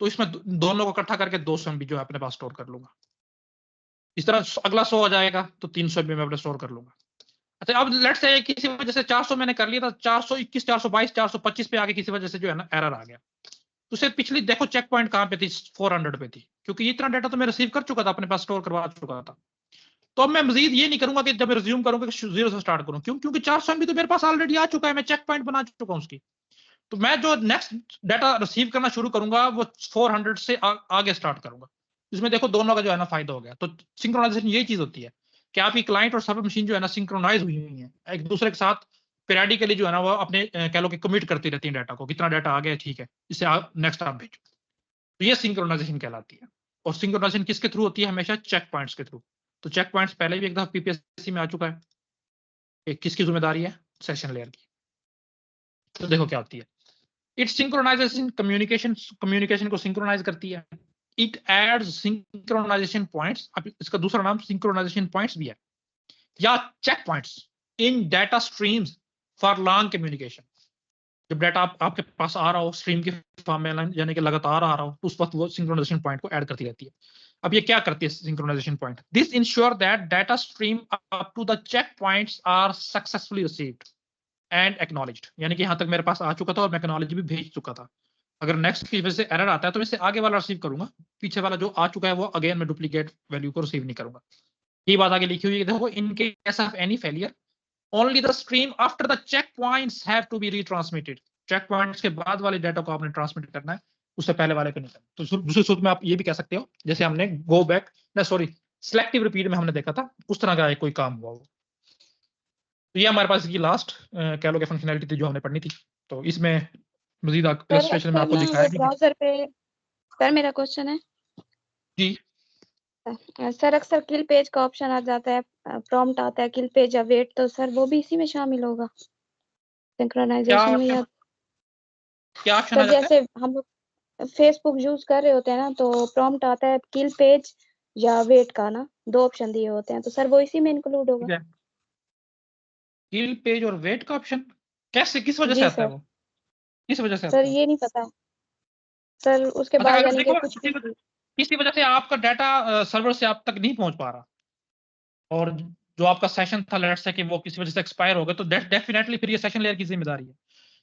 तो इसमें दोनों को इकट्ठा करके 200 MB जो है अपने पास स्टोर कर लूंगा। इस तरह अगला 100 आ जाएगा तो 300 MB में अपने स्टोर कर लूंगा। अच्छा, अब लेट्स से किसी वजह से 400 मैंने कर लिया था, 421, 422, 425 पे आगे किसी वजह से जो है ना एरर आ गया, तो उसे पिछली देखो चेक पॉइंट कहां पे थी? 400 पे थी, क्योंकि इतना डाटा तो मैं रिसीव कर चुका था, अपने पास स्टोर करवा चुका था। तो अब मैं मजीद ये नहीं करूंगा कि जब मैं रिज्यूम करूंगा कि जीरो से स्टार्ट करूं, क्योंकि 400 MB तो मेरे पास ऑलरेडी आ चुका है, मैं चेक पॉइंट बना चुका हूं उसकी। तो मैं जो नेक्स्ट डाटा रिसीव करना शुरू करूंगा वो 400 से आगे स्टार्ट करूंगा। इसमें देखो दोनों का जो है ना फायदा हो गया। तो सिंक्रोनाइजेशन यही चीज होती है कि आपकी क्लाइंट और सर्वर मशीन जो है ना सिंक्रोनाइज हुई है, एक दूसरे के साथ पीरियडिकली जो है ना वो अपने कह लो कि कमिट करती रहती है डाटा को, कितना डाटा आ गया ठीक है, इसे नेक्स्ट आप भेजो। तो ये सिंक्रोनाइजेशन कहलाती है। और सिंक्रोनाइजेशन किसके थ्रू होती है? हमेशा चेक पॉइंट्स के थ्रू। तो चेक पॉइंट्स पहले भी एक दफा पीपीएससी में आ चुका है। किसकी जिम्मेदारी है? सेशन लेयर की। तो देखो क्या होती है, इट सिंक्रोनाइजेशन कम्युनिकेशन को सिंक्रोनाइज करती है। इट एड्स सिंक्रोनाइजेशन पॉइंट्स, अब इसका दूसरा नाम सिंक्रोनाइजेशन पॉइंट्स भी है, या checkpoints in data streams for long communication. जब डाटा आपके पास आ रहा हो स्ट्रीम के फॉर्म में, यानी कि लगातार आ रहा हो, तो उस वक्त वो सिंक्रोनाइजेशन पॉइंट को ऐड करती रहती है। अब ये क्या करती है synchronization point? This ensure that data stream up to the check points are successfully received and acknowledged, यानी कि यहाँ तक मेरे पास आ चुका था और मैं एक्नॉलेज भी भेज चुका था। अगर नेक्स्ट की वजह से एरर आता है तो मैं इससे आगे वाला रिसीव करूंगा, पीछे वाला जो आ चुका है वो अगेन मैं डुप्लीकेट वैल्यू को रिसीव नहीं करूंगा। ये बात आगे लिखी हुई है, देखो, in case of any failure only the stream after the check points have to be retransmitted. Check points के बाद वाले डाटा को आपने ट्रांसमिट करना है, उससे पहले वाले को नहीं करना। तो दूसरे सूत्र में आप ये भी कह सकते हो, जैसे हमने गो बैक ना सॉरी सिलेक्टिव रिपीट में हमने देखा था, उस तरह का कोई काम हुआ हो। तो ये हमारे पास की लास्ट कह लो कि फंक्शनैलिटी थी जो हमने पढ़नी थी। तो इसमें मजीद इलस्ट्रेशन में आपको दिखाया भी ब्राउज़र पे सर मेरा क्वेश्चन है जी। सर अक्सर किल पेज का ऑप्शन आ जाता है, प्रॉम्प्ट आता है किल पेज या वेट, तो सर वो भी इसी में शामिल होगा सिंक्रोनाइजेशन में? या क्या ऑप्शन आ सर जाता है? जैसे हम लोग फेसबुक यूज कर रहे होते हैं ना, तो प्रॉम्प्ट आता है किल पेज या वेट का ना, दो ऑप्शन दिए होते हैं, तो सर वो इसी में इंक्लूड होगा? किल पेज और वेट का ऑप्शन कैसे, किस वजह से जी आता है सर। वो, किस वजह से आता सर है? ये नहीं पता सर, उसके अच्छा, बाद अगर यानी कि देखो कुछ भी किसी वजह से आपका डाटा सर्वर से आप तक नहीं पहुंच पा रहा और जो आपका सेशन था लेट्स से कि वो किसी वजह से एक्सपायर हो गया, तो डेफिनेटली फिर ये सेशन लेयर की जिम्मेदारी है।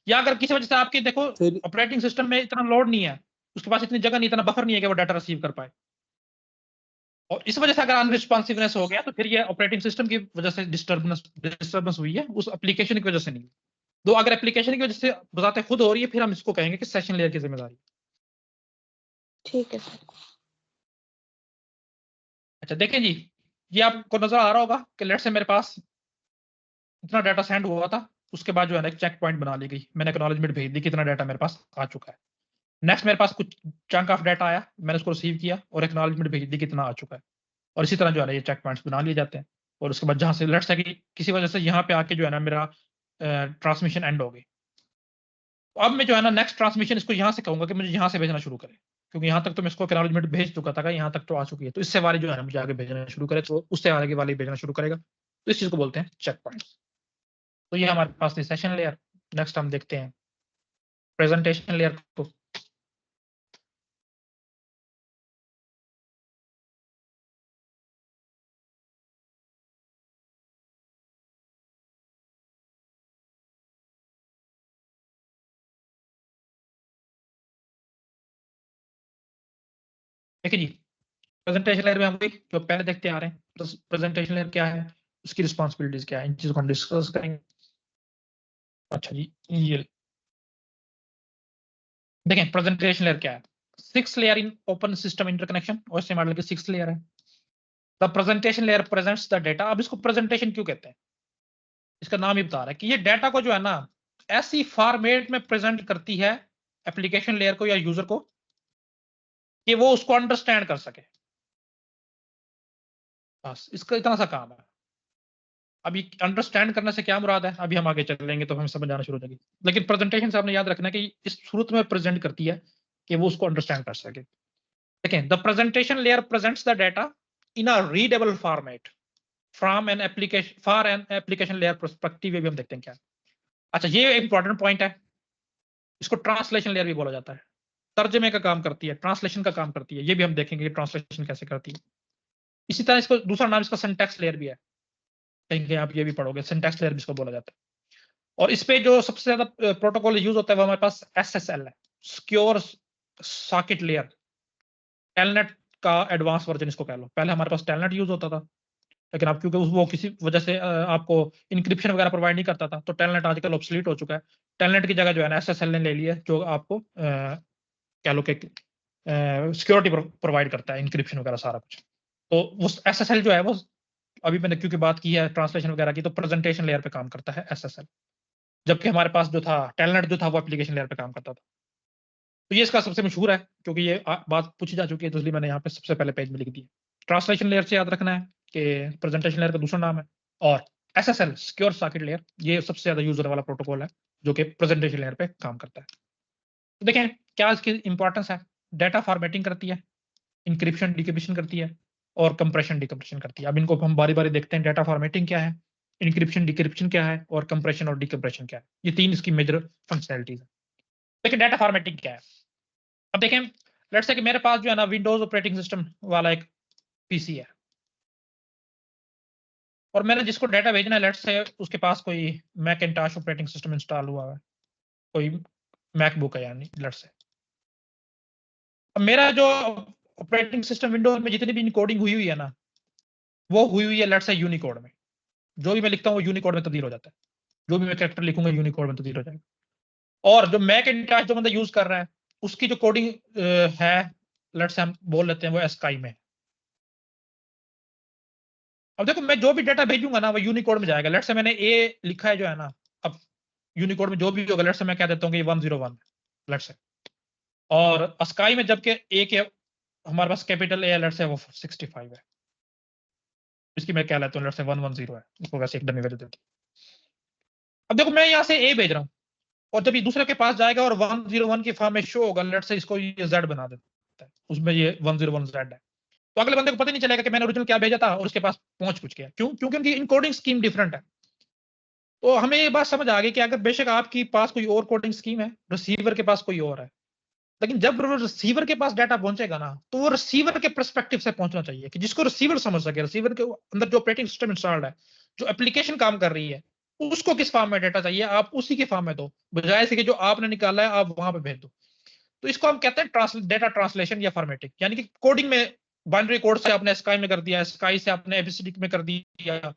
या अगर किसी वजह से आपके देखो फिर ऑपरेटिंग सिस्टम में इतना लोड नहीं है, उसके पास इतनी जगह नहीं, इतना बफर नहीं है कि वो डाटा रिसीव कर पाए, और इस वजह से अगर अनरिस्पॉन्सिवनेस हो गया, तो फिर ये ऑपरेटिंग सिस्टम की वजह से डिस्टर्बेंस हुई है, उस एप्लीकेशन की वजह से नहीं। तो अगर एप्लीकेशन की वजह से बजाते खुद हो रही है, फिर हम इसको कहेंगे कि सेशन लेयर की जिम्मेदारी। ठीक है सर। अच्छा देखें जी, ये आपको नजर आ रहा होगा कि लेट से मेरे पास इतना डाटा सेंड हुआ था, उसके बाद जो है ना एक चेक पॉइंट बना ली गई, मैंने एक्नॉलेजमेंट भेज दी, कितना डाटा मेरे पास आ चुका है। नेक्स्ट मेरे पास कुछ चंक ऑफ डाटा आया, मैंने उसको रिसीव किया और एक्नॉलेजमेंट भेज दी, कितना आ चुका है। और इसी तरह जो है ना ये चेक पॉइंट्स बना लिए जाते हैं। और उसके बाद जहां से लेट्स से कि किसी वजह से यहाँ पे आके जो है ना मेरा ट्रांसमिशन एंड हो गई, तो अब मैं जो है ना नेक्स्ट ट्रांसमिशन इसको यहाँ से कहूंगा कि मुझे यहाँ से भेजना शुरू करे, क्योंकि यहाँ तक तो मैं इसको एक्नॉलेजमेंट भेज चुका था, यहाँ तक तो आ चुकी है, तो इससे वाली जो है ना मुझे आगे भेजना शुरू करे, तो उससे आगे वाली भेजना शुरू करेगा। तो इस चीज को बोलते हैं चेक पॉइंट्स। तो ये हमारे पास थी सेशन लेयर। नेक्स्ट हम देखते हैं प्रेजेंटेशन लेयर को। देखिए जी, प्रेजेंटेशन लेयर में हम वही जो पहले देखते आ रहे हैं, प्रेजेंटेशन लेयर क्या है, उसकी रिस्पॉन्सिबिलिटीज क्या है, इन चीजों को हम डिस्कस करेंगे। अच्छा जी, ये देखें प्रेजेंटेशन लेयर क्या है। 6 layer in open system interconnection, और इसे मॉडल की 6 लेयर है। The presentation layer presents the data. अब इसको प्रेजेंटेशन क्यों कहते हैं, इसका नाम ही बता रहा है कि ये डाटा को जो है ना ऐसी फॉर्मेट में प्रेजेंट करती है एप्लीकेशन लेयर को या यूजर को कि वो उसको अंडरस्टैंड कर सके। बस इसका इतना सा काम है। अभी अंडरस्टैंड करने से क्या मुराद है, अभी हम आगे चलेंगे तो हमें समझ आना शुरू हो जाएगी। लेकिन प्रेजेंटेशन से आपने याद रखना है कि इस सूरत में प्रेजेंट करती है कि वो उसको अंडरस्टैंड कर सके। देखें, the presentation layer presents the data in a readable format from an application for an application layer perspective. ये भी हम देखते हैं क्या। अच्छा, ये इंपॉर्टेंट पॉइंट है, इसको ट्रांसलेशन लेयर भी बोला जाता है। तर्जमे का काम करती है, ट्रांसलेशन का काम करती है, ये भी हम देखेंगे ट्रांसलेशन कैसे करती है। इसी तरह इसको दूसरा नाम इसका सिंटैक्स लेयर भी है, कहीं आप ये भी पढ़ोगे, सिंटैक्स लेयर भी इसको बोला जाता है। और इस पे जो सबसे ज्यादा प्रोटोकॉल यूज होता है वो हमारे पास SSL है, सिक्योर सॉकेट लेयर। टेलनेट का एडवांस वर्जन इसको कह लो। पहले हमारे पास टेलनेट यूज होता था, लेकिन अब क्योंकि वो किसी वजह से आपको इंक्रिप्शन वगैरह प्रोवाइड नहीं करता था, तो टेलनेट आजकल ऑब्सोलीट हो चुका है। टेलनेट की जगह जो है ना SSL ने ले लिया है, जो आपको कह लो कि सिक्योरिटी प्रोवाइड करता है, इंक्रिप्शन वगैरह सारा कुछ। तो वो SSL जो है वो, अभी मैंने क्योंकि बात की है ट्रांसलेशन वगैरह की, तो प्रेजेंटेशन लेयर पे काम करता है SSL। जबकि हमारे पास जो था टेलनेट जो था वो एप्लीकेशन लेयर पे काम करता था। तो ये इसका सबसे मशहूर है, क्योंकि ये बात पूछी जा चुकी है, तो इसलिए मैंने यहाँ पे सबसे पहले पेज में लिख दी। ट्रांसलेशन लेयर से याद रखना है कि प्रेजेंटेशन लेयर का दूसरा नाम है, और SSL सिक्योर सॉकेट लेयर ये सबसे ज्यादा यूजर वाला प्रोटोकॉल है जो कि प्रेजेंटेशन लेयर पे काम करता है। तो देखें क्या इसकी इंपॉर्टेंस है। डाटा फॉर्मेटिंग करती है, इंक्रिप्शन डिक्रिप्शन करती है, और कंप्रेशन डिकम्प्रेशन करती है। अब इनको हम बारी बारी देखते हैं। डाटा फॉर्मेटिंग क्या है, इंक्रिप्शन डिक्रिप्शन क्या है, और कंप्रेशन और डिकम्प्रेशन क्या है। ये तीन इसकी मेजर फंक्शनैलिटीज है। देखिए डाटा फॉर्मेटिंग क्या है। अब देखें लेट्स से कि मेरे पास जो है ना विंडोज ऑपरेटिंग सिस्टम वाला एक पीसी है, और मैंने जिसको डाटा भेजना है लेट्स से उसके पास कोई मैकिंटॉश ऑपरेटिंग सिस्टम इंस्टॉल हुआ है, कोई मैकबुक है यानी लेट्स से। अब मेरा जो ऑपरेटिंग सिस्टम विंडोज में जितनी भी इनकोडिंग हुई हुई है ना, वो हुई हुई है लेट्स से यूनिकोड में। जो भी मैं लिखता हूँ वो यूनिकोड में तब्दील हो जाता है। जो भी मैं कैरेक्टर लिखूंगा यूनिकोड में तब्दील हो जाएगा। और जो मैकिंटॉश जो बंदा यूज कर रहा है उसकी जो कोडिंग है लेट्स से हम बोल लेते हैं वो एस्काई में। अब देखो मैं जो भी डाटा भेजूंगा ना वो यूनिकोड में जाएगा। लेट्स से मैंने ए लिखा है जो है ना, अब यूनिकोड में जो भी होगा लेट्स से मैं कह देता हूँ कि 101 लेट्स से, और स्काई में जबकि ए के हमारे पास कैपिटल ए लेट्स से वो 65 है, इसकी मैं क्या लेता हूँ लेट्स से 110 है, इसको वैसे एक डमी वैल्यू देती। अब देखो मैं यहाँ से ए भेज रहा हूँ, और जब ये दूसरे के पास जाएगा और 101 की फॉर्म में शो होगा लेट्स से इसको ये जेड बना देता है, उसमें ये 101 जेड है। तो अगले बंदे को पता नहीं चलेगा कि मैंने ओरिजिनल क्या भेजा था और उसके पास पहुंच कुछ गया। क्यों? क्योंकि उनकी इनकोडिंग स्कीम डिफरेंट है। तो हमें ये बात समझ आ गई कि अगर बेशक आपके पास कोई और कोडिंग स्कीम है, रिसीवर के पास कोई और है, लेकिन जब रिसीवर के पास डाटा पहुंचेगा ना तो वो रिसीवर के पर्सपेक्टिव से पहुंचना चाहिए कि जिसको रिसीवर समझ सके। रिसीवर के अंदर जो ऑपरेटिंग सिस्टम इंस्टॉल्ड है, जो एप्लीकेशन काम कर रही है, उसको किस फॉर्म में डाटा चाहिए आप उसी के फॉर्म में दो, बजाय से कि जो आपने निकाला है आप वहां पे भेज दो। तो इसको हम कहते हैं डाटा ट्रांसलेशन या फॉर्मेटिंग। यानी कि कोडिंग में बाइनरी कोड से आपने स्काई में कर दिया, स्काई से आपने एबीसीडी में कर दिया,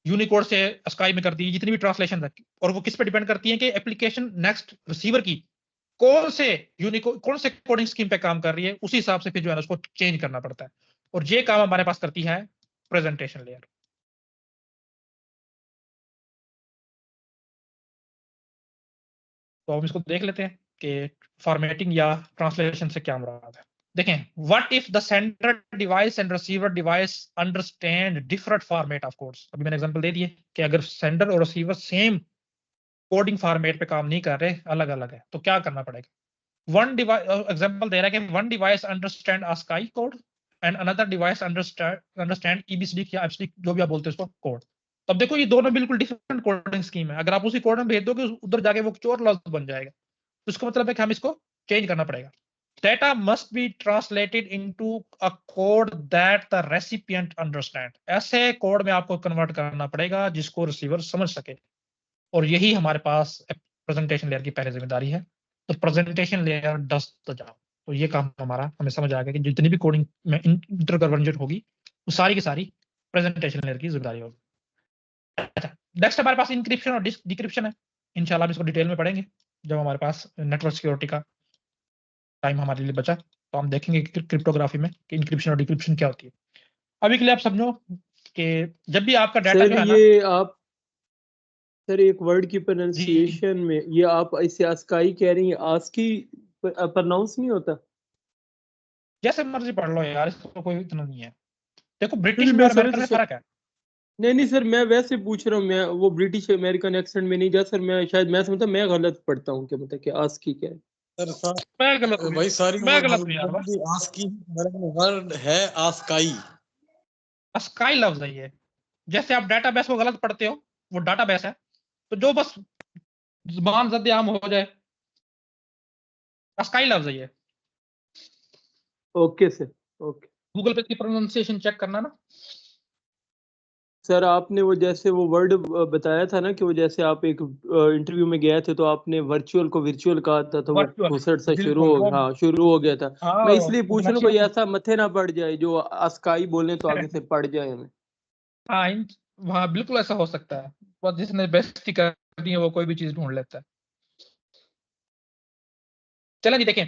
यूनिकोड से स्काई में कर दी, जितनी भी ट्रांसलेशन है, और वो किस पे डिपेंड करती है कि एप्लीकेशन नेक्स्ट रिसीवर की कौन से यूनिकोड कौन से कोडिंग स्कीम पे काम कर रही है, उसी हिसाब से फिर जो है उसको चेंज करना पड़ता है। और ये काम हमारे पास करती है प्रेजेंटेशन लेयर। तो हम इसको देख लेते हैं कि फॉर्मेटिंग या ट्रांसलेशन से क्या मुराद है। देखें what if the sender device and receiver device understand different format of codes. अभी मैंने एग्जांपल दे दिए कि अगर सेंडर और रिसीवर सेम कोडिंग फॉर्मेट पे काम नहीं कर रहे, अलग अलग है, तो क्या करना पड़ेगा। वन डिवाइस एग्जांपल दे रहा है कि one device understand ASCII code and another device understand EBCD या FCD जो भी आप बोलते हैं उसको कोड। तब देखो ये दोनों बिल्कुल डिफरेंट कोडिंग स्कीम है। अगर आप उसी कोड में भेज दोगे उधर जाके वो कुछ और लफ्ज बन जाएगा। तो इसका मतलब है कि हम इसको चेंज करना पड़ेगा। Data must be translated into a code that the recipient understand। ऐसे कोड में आपको कन्वर्ट करना पड़ेगा जिसको रिसीवर समझ सके, और यही हमारे पास प्रेजेंटेशन लेयर की पहली जिम्मेदारी है। तो presentation layer does the job. तो ये काम हमारा, हमें समझ आ गया कि जितनी भी कोडिंग में इंटर कन्वर्जन होगी वो सारी की सारी प्रेजेंटेशन लेयर की जिम्मेदारी होगी। अच्छा नेक्स्ट हमारे पास इंक्रिप्शन और डिक्रिप्शन है। इंशाल्लाह हम इसको डिटेल में पढ़ेंगे जब हमारे पास नेटवर्क सिक्योरिटी का टाइम हमारे लिए बचा, तो हम देखेंगे क्रिप्टोग्राफी में कि इंक्रिप्शन और डिक्रिप्शन क्या होती है। अभी के लिए आप समझो कि जब भी आपका डाटा जो है ना, ये आप सर एक वर्ड की प्रोनाउंसिएशन में ये आप इसे ASCII कह रही हैं, ASCII प्रोनाउंस नहीं होता। जैसे मर्जी पढ़ लो यार, इसको कोई इतना नहीं है। देखो ब्रिटिश में और अमेरिकन में फर्क है। नहीं सर मैं वैसे पूछ रहा हूँ, मैं वो ब्रिटिश अमेरिकन एक्सेंट में नहीं जा सर, मैं शायद मैं समझता मैं गलत पढ़ता हूँ, क्या मतलब कि ASCII क्या है सर मैं गलत भाई सारी मैं गलत हूँ यार। वर्ड है आस्काई। ASCII लफ्ज है ये। जैसे आप डाटाबेस को गलत पढ़ते हो, वो डाटाबेस है, तो जो बस जुबान जद आम हो जाए, ASCII लफ्ज है ये। Okay sir okay. गूगल पे इसकी प्रोनाउंसिएशन चेक करना ना। सर आपने वो जैसे वो वर्ड बताया था ना कि वो जैसे आप एक इंटरव्यू में गए थे तो आपने वर्चुअल को विर्चुअल कहा था, तो वो वर्चुअल घुसट सा बिल्कुल शुरू हो गया था। मैं इसलिए पूछ रहा हूँ कोई हाँ ऐसा मथे ना पड़ जाए जो ASCII बोले तो आगे से पड़ जाए हमें। हाँ बिल्कुल ऐसा हो सकता है। बस जिसने बेइज्जती करनी है वो कोई भी चीज ढूंढ लेता है। चलें जी देखें,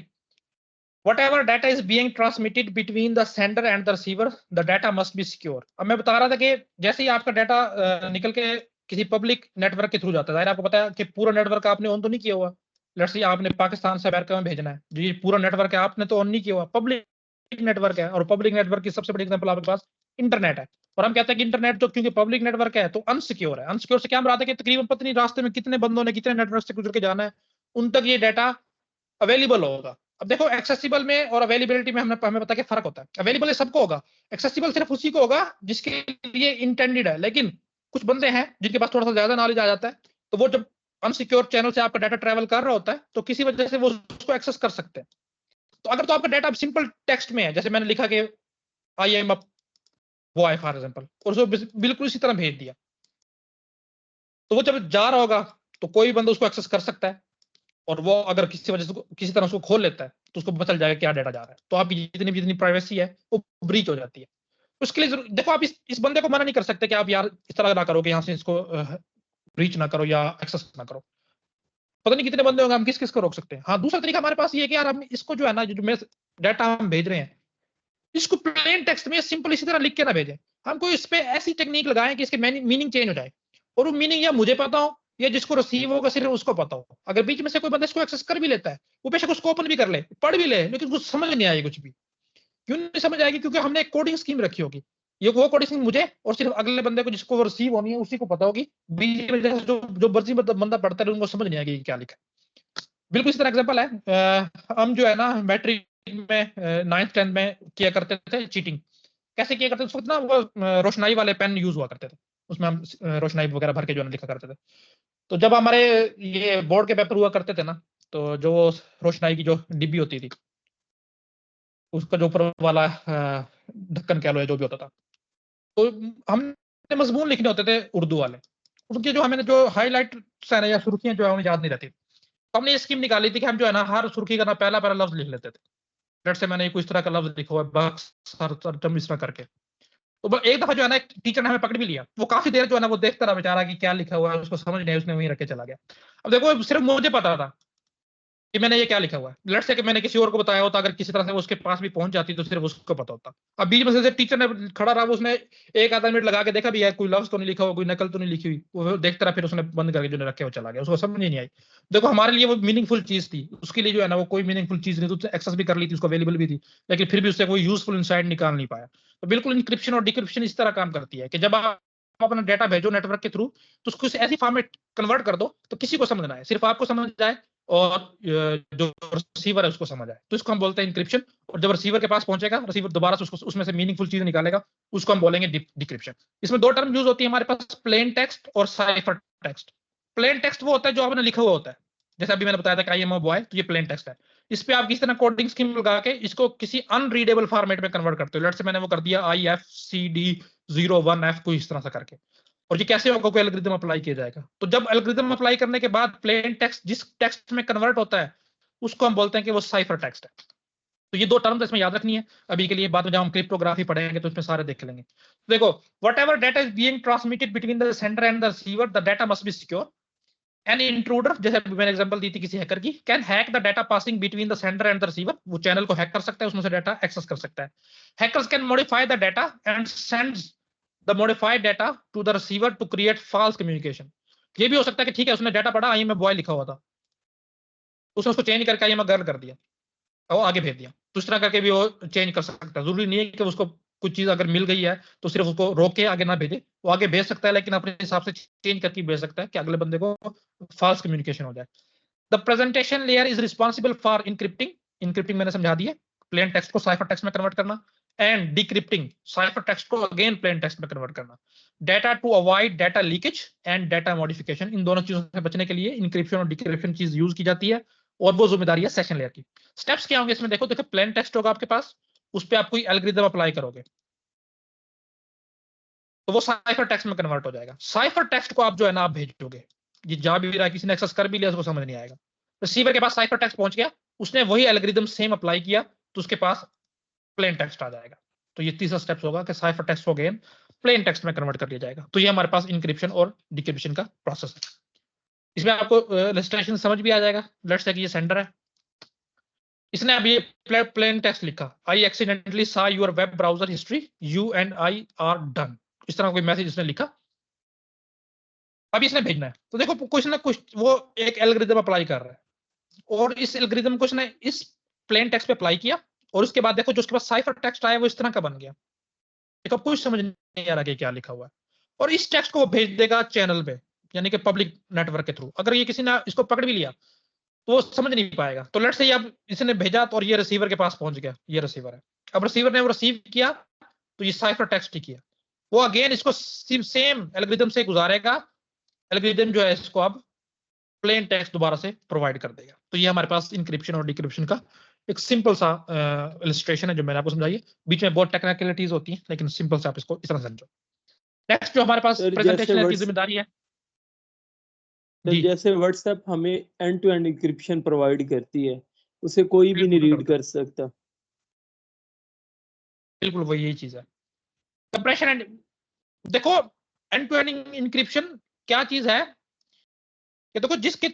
whatever data is being transmitted between the sender and the receiver, the data must be secure। अब मैं बता रहा था कि जैसे ही आपका डाटा निकल के किसी पब्लिक नेटवर्क के थ्रू जाता है। जाहिर आपको पता है कि पूरा नेटवर्क आपने ऑन तो नहीं किया हुआ। लेट्स से आपने पाकिस्तान से अमेरिका में भेजना है, जो ये पूरा नेटवर्क है आपने तो ऑन नहीं किया हुआ, पब्लिक नेटवर्क है। और पब्लिक नेटवर्क की सबसे बड़ी एग्जांपल आपके पास इंटरनेट है। और हम कहते हैं कि इंटरनेट तो क्योंकि पब्लिक नेटवर्क है तो अनसिक्योर है। अनसिक्योर से क्या हम कि तकरीबन पता नहीं रास्ते में कितने बंदों ने कितने नेटवर्क से गुजर के जाना है, उन तक ये डाटा अवेलेबल होगा। अब देखो एक्सेसिबल में और अवेलेबिलिटी में हमें पता है फर्क होता है। अवेलेबल सबको होगा, एक्सेसिबल सिर्फ उसी को होगा जिसके लिए इंटेंडेड है। लेकिन कुछ बंदे हैं जिनके पास थोड़ा सा ज्यादा नॉलेज आ जाता है, तो वो जब अनसिक्योर चैनल से आपका डाटा ट्रैवल कर रहा होता है तो किसी वजह से वो उसको एक्सेस कर सकते हैं। तो अगर तो आपका डाटा सिंपल टेक्स्ट में है, जैसे मैंने लिखा कि I am a boy for example, और उसको बिल्कुल इसी तरह भेज दिया, तो वो जब जा रहा होगा तो कोई बंदा उसको एक्सेस कर सकता है। और वो अगर किसी वजह से किसी तरह उसको खोल लेता है तो उसको पता चल जाएगा क्या डाटा जा रहा है, तो आपकी जितनी प्राइवेसी है वो ब्रीच हो जाती है। उसके लिए देखो आप इस बंदे को मना नहीं कर सकते कि आप यार इस तरह ना करो कि यहाँ से इसको ब्रीच ना करो या एक्सेस ना करो। पता नहीं कितने बंदे होंगे, हम किस किस को रोक सकते हैं। हाँ, दूसरा तरीका हमारे पास ये है कि यार हम इसको जो है ना, जो डाटा हम भेज रहे हैं इसको प्लेन टेक्स्ट में सिंपल इसी तरह लिख के ना भेजें। हम कोई इस पे ऐसी टेक्निक लगाएं कि इसके मीनिंग चेंज हो जाए, और वो मीनिंग या मुझे पता हो या जिसको रिसीव होगा सिर्फ उसको पता हो। अगर बीच में से कोई बंदा इसको एक्सेस कर भी लेता है, वो बेशक उसको ओपन भी कर ले, पढ़ भी ले, लेकिन उसको समझ नहीं आएगी कुछ भी। क्यों नहीं समझ आएगी? क्योंकि हमने एक कोडिंग स्कीम रखी होगी। ये वो कोडिंग स्कीम मुझे और सिर्फ अगले बंदे को जिसको वो रिसीव होनी है उसी को पता होगी। बीच में जो जो मर्जी बंदा पढ़ता है उनको समझ नहीं आएगी क्या लिखा है। बिल्कुल इस तरह एग्जाम्पल है, हम जो है ना मैट्रिक में 9th 10th में किया करते थे चीटिंग। कैसे किया करते थे? उस वक्त ना वो रोशनाई वाले पेन यूज हुआ करते थे, उसमें हम रोशनाई वगैरह भर के जो है लिखा करते थे। तो जब हमारे ये बोर्ड के पेपर हुआ करते थे ना, तो जो रोशनाई की जो डिब्बी होती थी उसका जो ऊपर वाला ढक्कन कह लो या जो भी होता था, तो हमने मजमून लिखने होते थे उर्दू वाले। उनके जो हमें जो हाईलाइट है ना या सुर्खियां जो है उन्हें याद नहीं रहती, तो हमने ये स्कीम निकाली थी कि हम जो है ना हर सुर्खी का ना पहला पहला लफ्ज लिख लेते थे। लेट से मैंने कुछ तरह का लफ्ज लिखा हुआ है बक्स सरचम इस तरह करके, तो एक दफा जो है ना एक टीचर ने हमें पकड़ भी लिया। वो काफी देर जो है ना वो देखता रहा बेचारा कि क्या लिखा हुआ है, उसको समझ नहीं, उसने वहीं रख के चला गया। अब देखो सिर्फ मुझे पता था कि मैंने ये क्या लिखा हुआ है। लेट्स से कि मैंने किसी और को बताया होता, अगर किसी तरह से वो उसके पास भी पहुंच जाती तो सिर्फ उसको पता होता। अब बीच में से टीचर ने खड़ा रहा, उसने एक आधा मिनट लगा के देखा भी है कोई लफ्ज तो नहीं लिखा हुआ, कोई नकल तो नहीं लिखी हुई, वो देखता रहा, फिर उसने बंद करके जो रखे वो चला गया, उसको समझ नहीं आई। देखो हमारे लिए वो मीनिंगफुल चीज थी, उसके लिए जो है ना वो कोई मीनिंगफुल चीज नहीं थी, एक्सेस भी कर ली थी, उसको अवेलेबल भी थी, लेकिन फिर भी उससे कोई यूजफुल इंसाइट निकाल नहीं पाया। तो बिल्कुल इंक्रिप्शन और डिक्रिप्शन इस तरह काम करती है कि जब आप अपना डाटा भेजो नेटवर्क के थ्रू तो उसको ऐसी फॉर्मेट कन्वर्ट कर दो तो किसी को समझ ना आए, सिर्फ आपको समझ आए और जो रिसीवर है उसको समझ आए, तो इसको हम बोलते हैं इंक्रिप्शन। और जब रिसीवर के पास पहुंचेगा, रिसीवर दोबारा से उसको उसमें से मीनिंगफुल चीज निकालेगा, उसको हम बोलेंगे डिक्रिप्शन। इसमें दो टर्म यूज होती है हमारे पास, प्लेन टेक्स्ट और साइफर टेक्स्ट। प्लेन टेक्स्ट वो होता है जो आपने लिखा हुआ होता है, जैसे अभी मैंने बताया था कि आई एम अ बॉय, तो ये प्लेन टेक्स्ट है। इस पे आप किसी तरह कोडिंग स्कीम लगा के इसको किसी अनरीडेबल फॉर्मेट में कन्वर्ट करते हो। लेट्स से मैंने वो कर दिया IFCD01F कोई इस तरह से करके, और ये कैसे होगा, कोई एल्गोरिथम अप्लाई किया जाएगा। तो जब एल्गोरिथम अप्लाई करने के बाद प्लेन टेक्स्ट जिस टेक्स्ट में कन्वर्ट होता है उसको हम बोलते हैं कि वो साइफर टेक्स्ट है। तो ये दो टर्म इसमें याद रखनी है अभी के लिए, बाद में जब हम क्रिप्टोग्राफी पढ़ेंगे तो इसमें सारे देख लेंगे। देखो, whatever data is being transmitted between the sender and the receiver, the data must be secure. An intruder, जैसे मैंने एग्जांपल दी थी किसी हैकर की, can hack the data passing between the sender and the receiver. वो channel को hack कर सकता है, उसमें से डाटा एक्सेस कर सकता है। Hackers can modify the data and sends the modified data to the receiver to create false communication. ये भी हो सकता है कि ठीक है उसने डाटा पढ़ा, आई एम ए बॉय लिखा हुआ था, उसने उसको चेंज करके आई एम ए गर्ल कर दिया और आगे भेज दिया। तो इस तरह करके भी वो चेंज कर सकता है। जरूरी नहीं है कि उसको कुछ चीज अगर मिल गई है तो सिर्फ उसको रोक के आगे ना भेजे, वो आगे भेज सकता है लेकिन अपने हिसाब से चेंज करके भेज सकता है कि अगले बंदे को फॉल्स कम्युनिकेशन हो जाए। The presentation layer is responsible for encrypting. Encrypting मैंने समझा दिया, प्लेन टेक्स्ट को साइफर टेक्स्ट में कन्वर्ट करना, एंड डिक्रिप्टिंग, साइफर टेक्स्ट को अगेन प्लेन टेक्स्ट में कन्वर्ट करना। Data to avoid data leakage and data modification, इन दोनों चीजों से बचने के लिए इनक्रिप्शन और डिक्रिप्शन चीज यूज की जाती है, और वो जिम्मेदारी है सेशन लेयर की। स्टेप्स क्या होंगे इसमें? देखो प्लेन टेक्स्ट होगा आपके पास, उस पर आप कोई एल्गोरिथम अप्लाई करोगे तो वो साइफर टेक्स्ट में कन्वर्ट हो जाएगा। साइफर टेक्स्ट को आप जो है ना आप भेजोगे, ये जा भी रहा है, किसी ने एक्सेस कर भी लिया उसको समझ नहीं आएगा। रिसीवर के पास साइफर टेक्स्ट पहुंच गया, उसने वही एल्गोरिथम सेम अप्लाई किया तो उसके पास प्लेन टेक्स्ट आ जाएगा। तो ये तीसरा स्टेप्स होगा कि साइफर टेक्स्ट को अगेन प्लेन टेक्स्ट में कन्वर्ट कर लिया जाएगा। तो ये हमारे पास इंक्रिप्शन और डिक्रिप्शन का प्रोसेस है। इसमें आपको इलस्ट्रेशन समझ भी आ जाएगा। लेट्स से कि ये सेंडर है, इसने अभी प्लेन टेक्स्ट लिखा, आई एक्सीडेंटली सा your web browser history, you and I R done. इस तरह कोई मैसेज इसने लिखा, अब इसने भेजना है, तो देखो कुछ ना कुछ वो एक एल्गोरिथम अप्लाई कर रहा है, और इस एल्गोरिथम को उसने इस प्लेन टेक्स्ट पे अप्लाई किया, और उसके बाद देखो जो उसके पास साइफर टेक्स्ट आया वो इस तरह का बन गया। देखो कुछ समझ नहीं आ रहा कि क्या लिखा हुआ है, और इस टेक्स्ट को वो भेज देगा चैनल पे, यानी कि पब्लिक नेटवर्क के थ्रू। अगर ये किसी ने इसको पकड़ भी लिया तो वो समझ नहीं पाएगा। तो लेट्स से अब इसने भेजा तो, और ये रिसीवर के पास पहुंच गया, ये रिसीवर है। अब रिसीवर ने वो रिसीव किया तो ये साइफर टेक्स्ट ही किया, वो अगेन इसको सेम एल्गोरिथम से गुजारेगा, एल्गोरिथम जो है इसको अब प्लेन टेक्स्ट दोबारा से प्रोवाइड कर देगा। तो ये हमारे पास इंक्रिप्शन और डिक्रिप्शन का एक सिंपल सा इलस्ट्रेशन है जो मैंने आपको समझाई है। बीच में बहुत टेक्निकलिटीज होती हैं, लेकिन सिंपल से आप इसको इस तरह समझो। नेक्स्ट जो हमारे पास सर प्रेजेंटेशन की जिम्मेदारी है जी, जैसे व्हाट्सएप हमें end to end encryption provide करती है, उसे कोई भी नहीं बिल्कुल रीड कर सकता। बिल्कुल वही यही चीज है कंप्रेशन एंड। देखो एंड टू एंड इंक्रिप्शन क्या चीज है कि देखो जिसके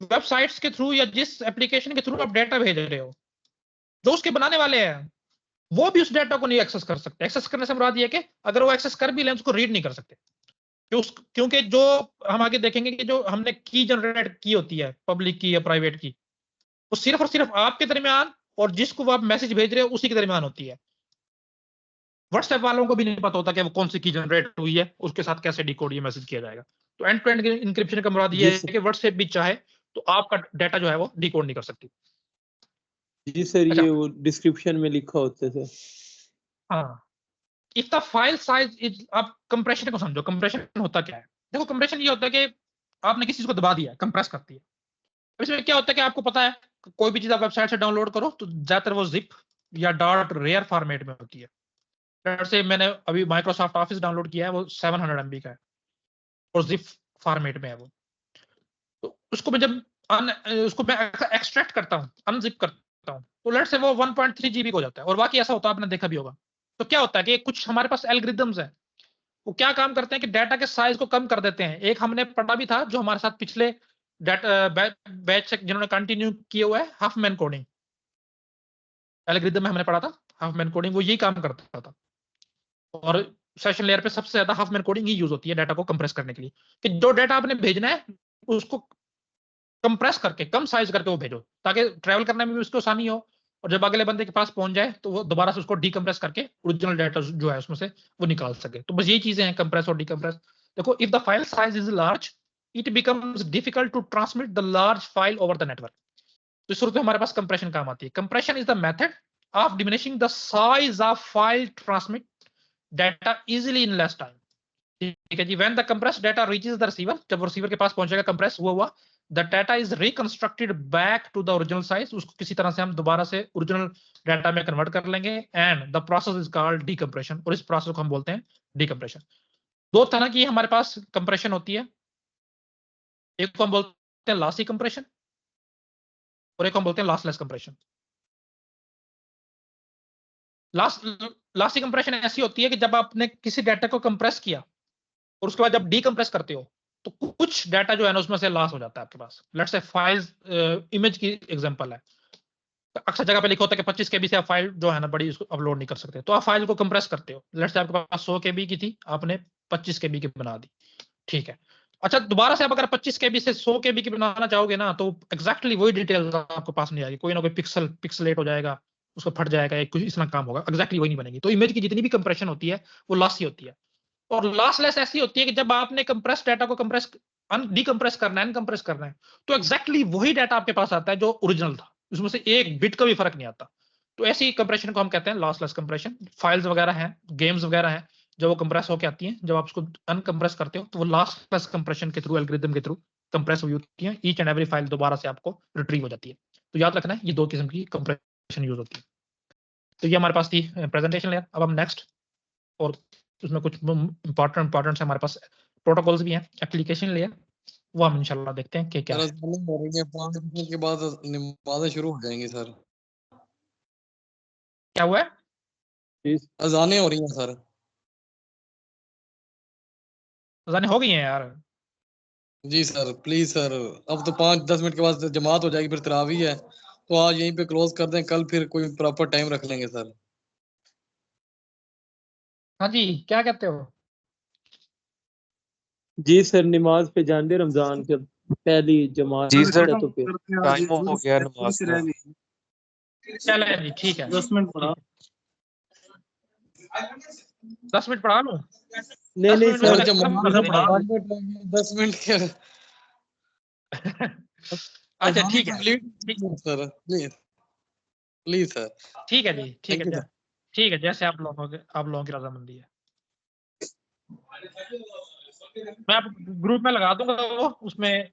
वेबसाइट्स के थ्रू या जिस एप्लीकेशन के थ्रू आप डेटा भेज रहे हो, जो उसके बनाने वाले हैं वो भी उस डेटा को नहीं एक्सेस कर सकते। एक्सेस करने से मुराद ये है कि अगर वो एक्सेस कर भी लें उसको रीड नहीं कर सकते, क्योंकि जो हम आगे देखेंगे कि जो हमने की जनरेट की होती है पब्लिक की या प्राइवेट की, वो सिर्फ और सिर्फ आपके दरमियान और जिसको वो आप मैसेज भेज रहे हो उसी के दरमियान होती है। व्हाट्सएप वालों को भी नहीं पता होता कि वो कौन सी की जनरेट हुई है, उसके साथ कैसे डिकोड ये मैसेज किया जाएगा। तो एंड टू एंड इंक्रिप्शन का मुराद ये है कि व्हाट्सएप भी चाहे तो आपका डाटा जो है वो डिकोड नहीं कर सकती। जी सर, अच्छा, ये वो डिस्क्रिप्शन में लिखा होता है सर। हाँ, if the file size is, आप कंप्रेशन को समझो। कंप्रेशन होता क्या है? देखो कंप्रेशन ये होता है कि आपने किसी चीज को दबा दिया, कंप्रेस करती है। अब इसमें क्या होता है कि आपको पता है कोई भी चीज आप वेबसाइट से डाउनलोड करो तो ज्यादातर वो जिप या डॉट रेयर फॉर्मेट में होती है। जैसे मैंने अभी माइक्रोसॉफ्ट ऑफिस डाउनलोड किया है, वो 700 MB का है और जिप फॉर्मेट में है वो। तो उसको मैं जब उसको मैं एक्सट्रैक्ट करता हूँ, अनजिप करता हूँ, तो लेट्स से वो 1.3 GB हो जाता है। और बाकी ऐसा होता है, आपने देखा भी होगा। तो क्या होता है कि कुछ हमारे पास एल्गोरिथम्स है, वो क्या काम करते हैं कि डाटा के साइज को कम कर देते हैं। एक हमने पढ़ा भी था जो हमारे साथ पिछले बैच से जिन्होंने कंटिन्यू किए हुआ है, हाफमैन कोडिंग एल्गोरिथम में हमने पढ़ा था। हाफमैन कोडिंग वो यही काम करता था, और सेशन लेयर पे सबसे ज्यादा हाफमैन कोडिंग ही यूज होती है डाटा को कंप्रेस करने के लिए, कि जो डाटा आपने भेजना है उसको कंप्रेस करके कम साइज करके वो भेजो, ताकि ट्रैवल करने में भी उसको आसानी हो, और जब अगले बंदे के पास पहुंच जाए तो वो दोबारा से उसको डीकंप्रेस करके ओरिजिनल डाटा जो है उसमें से वो निकाल सके। तो बस यही चीजें हैं, कंप्रेस और डीकंप्रेस। देखो if the file size is large it becomes difficult to transmit the large file over the network. तो इस सूरत में हमारे पास कंप्रेशन काम आती है। Compression is the method of diminishing the size of file transmit data easily in less time. ठीक है जी, when the compressed data reaches the receiver, जब रिसीवर के पास पहुंचेगा कंप्रेस हुआ the data is reconstructed back to the original size, उसको किसी तरह से हम दोबारा से ओरिजिनल डाटा में कन्वर्ट कर लेंगे, and the process is called decompression, और इस प्रोसेस को हम बोलते हैं डीकंप्रेशन। दो तरह की हमारे पास कंप्रेशन होती है, एक को हम बोलते हैं लॉसी कंप्रेशन और एक को हम बोलते हैं लॉसलेस कंप्रेशन। लॉसी कंप्रेशन ऐसी होती है कि जब आपने किसी डाटा को कंप्रेस किया और उसके बाद जब डीकंप्रेस करते हो तो कुछ डाटा जो है ना उसमें से लॉस हो जाता है आपके पास। लेट्स से फाइल्स, इमेज की एग्जांपल है, तो अक्सर जगह पे लिखा होता है कि 25 KB से आप फाइल जो है ना बड़ी उसको अपलोड नहीं कर सकते, तो आप फाइल को कंप्रेस करते हो। लेट्स से आपके पास 100 KB की थी, आपने 25 KB की बना दी, ठीक है। अच्छा, दोबारा से आप अगर 25 KB से 100 KB की बनाना चाहोगे ना, तो एग्जैक्टली वही डिटेल्स आपके पास नहीं आएगी, कोई ना कोई पिक्सलेट हो जाएगा, उसको फट जाएगा, एक कुछ इतना काम होगा, एग्जैक्टली वही नहीं बनेगी। तो इमेज की जितनी भी कंप्रेशन होती है वो लॉसी होती है। और लॉसलेस ऐसी होती है कि जब आपने कंप्रेस डाटा को कंप्रेस डीकंप्रेस करना है, अनकंप्रेस करना है, तो एग्जैक्टली वही डाटा आपके पास आता है जो ओरिजिनल था, उसमें से एक बिट का भी फर्क नहीं आता। तो ऐसी कंप्रेशन को हम कहते हैं लॉसलेस कंप्रेशन। फाइल्स वगैरह हैं, गेम्स वगैरह हैं, जब वो कंप्रेस होकर आती हैं, जब आप उसको अनकंप्रेस करते हो तो वो लॉसलेस कंप्रेशन के थ्रू, एल्गोरिथम के थ्रू कंप्रेस हुई होती है, ईच एंड एवरी फाइल दोबारा से आपको रिट्रीव हो जाती है। तो याद रखना है ये दो किस्म की कंप्रेशन यूज होती है। तो ये हमारे पास थी प्रेजेंटेशन लेयर। अब हम नेक्स्ट, और उसमें कुछ इंपॉर्टेंट हमारे पास प्रोटोकॉल्स भी हैं, एप्लीकेशन लेयर, वो हम इंशाल्लाह देखते हैं कि क्या सर है। अजानें हो रही है, 5 मिनट के बाद नमाजें शुरू हो जाएंगी सर। क्या हुआ है? अजानें हो रही हैं सर। अज़ानें हो गई हैं यार। जी सर, प्लीज सर, अब तो 5-10 मिनट के बाद जमात हो जाएगी, फिर तरावी है, तो आज यहीं पे क्लोज कर दें, कल फिर कोई प्रॉपर टाइम रख लेंगे सर। हाँ जी, क्या कहते हो? जी सर, नमाज पे जान दे, रमजान के पहली जमात जी सर, तो फिर टाइम हो गया नमाज का। चले जी, ठीक है, 10 मिनट पढ़ा। 10 मिनट पढ़ा लूं? नहीं 10 नहीं मिनट में सर, मैंने खत्म कर देनी है। 10 मिनट के अच्छा ठीक है, सर, प्लीज सर। ठीक है जी, ठीक Thank you, है, ठीक है, जैसे आप लोगों की रजामंदी है। मैं आप ग्रुप में लगा दूंगा वो, उसमें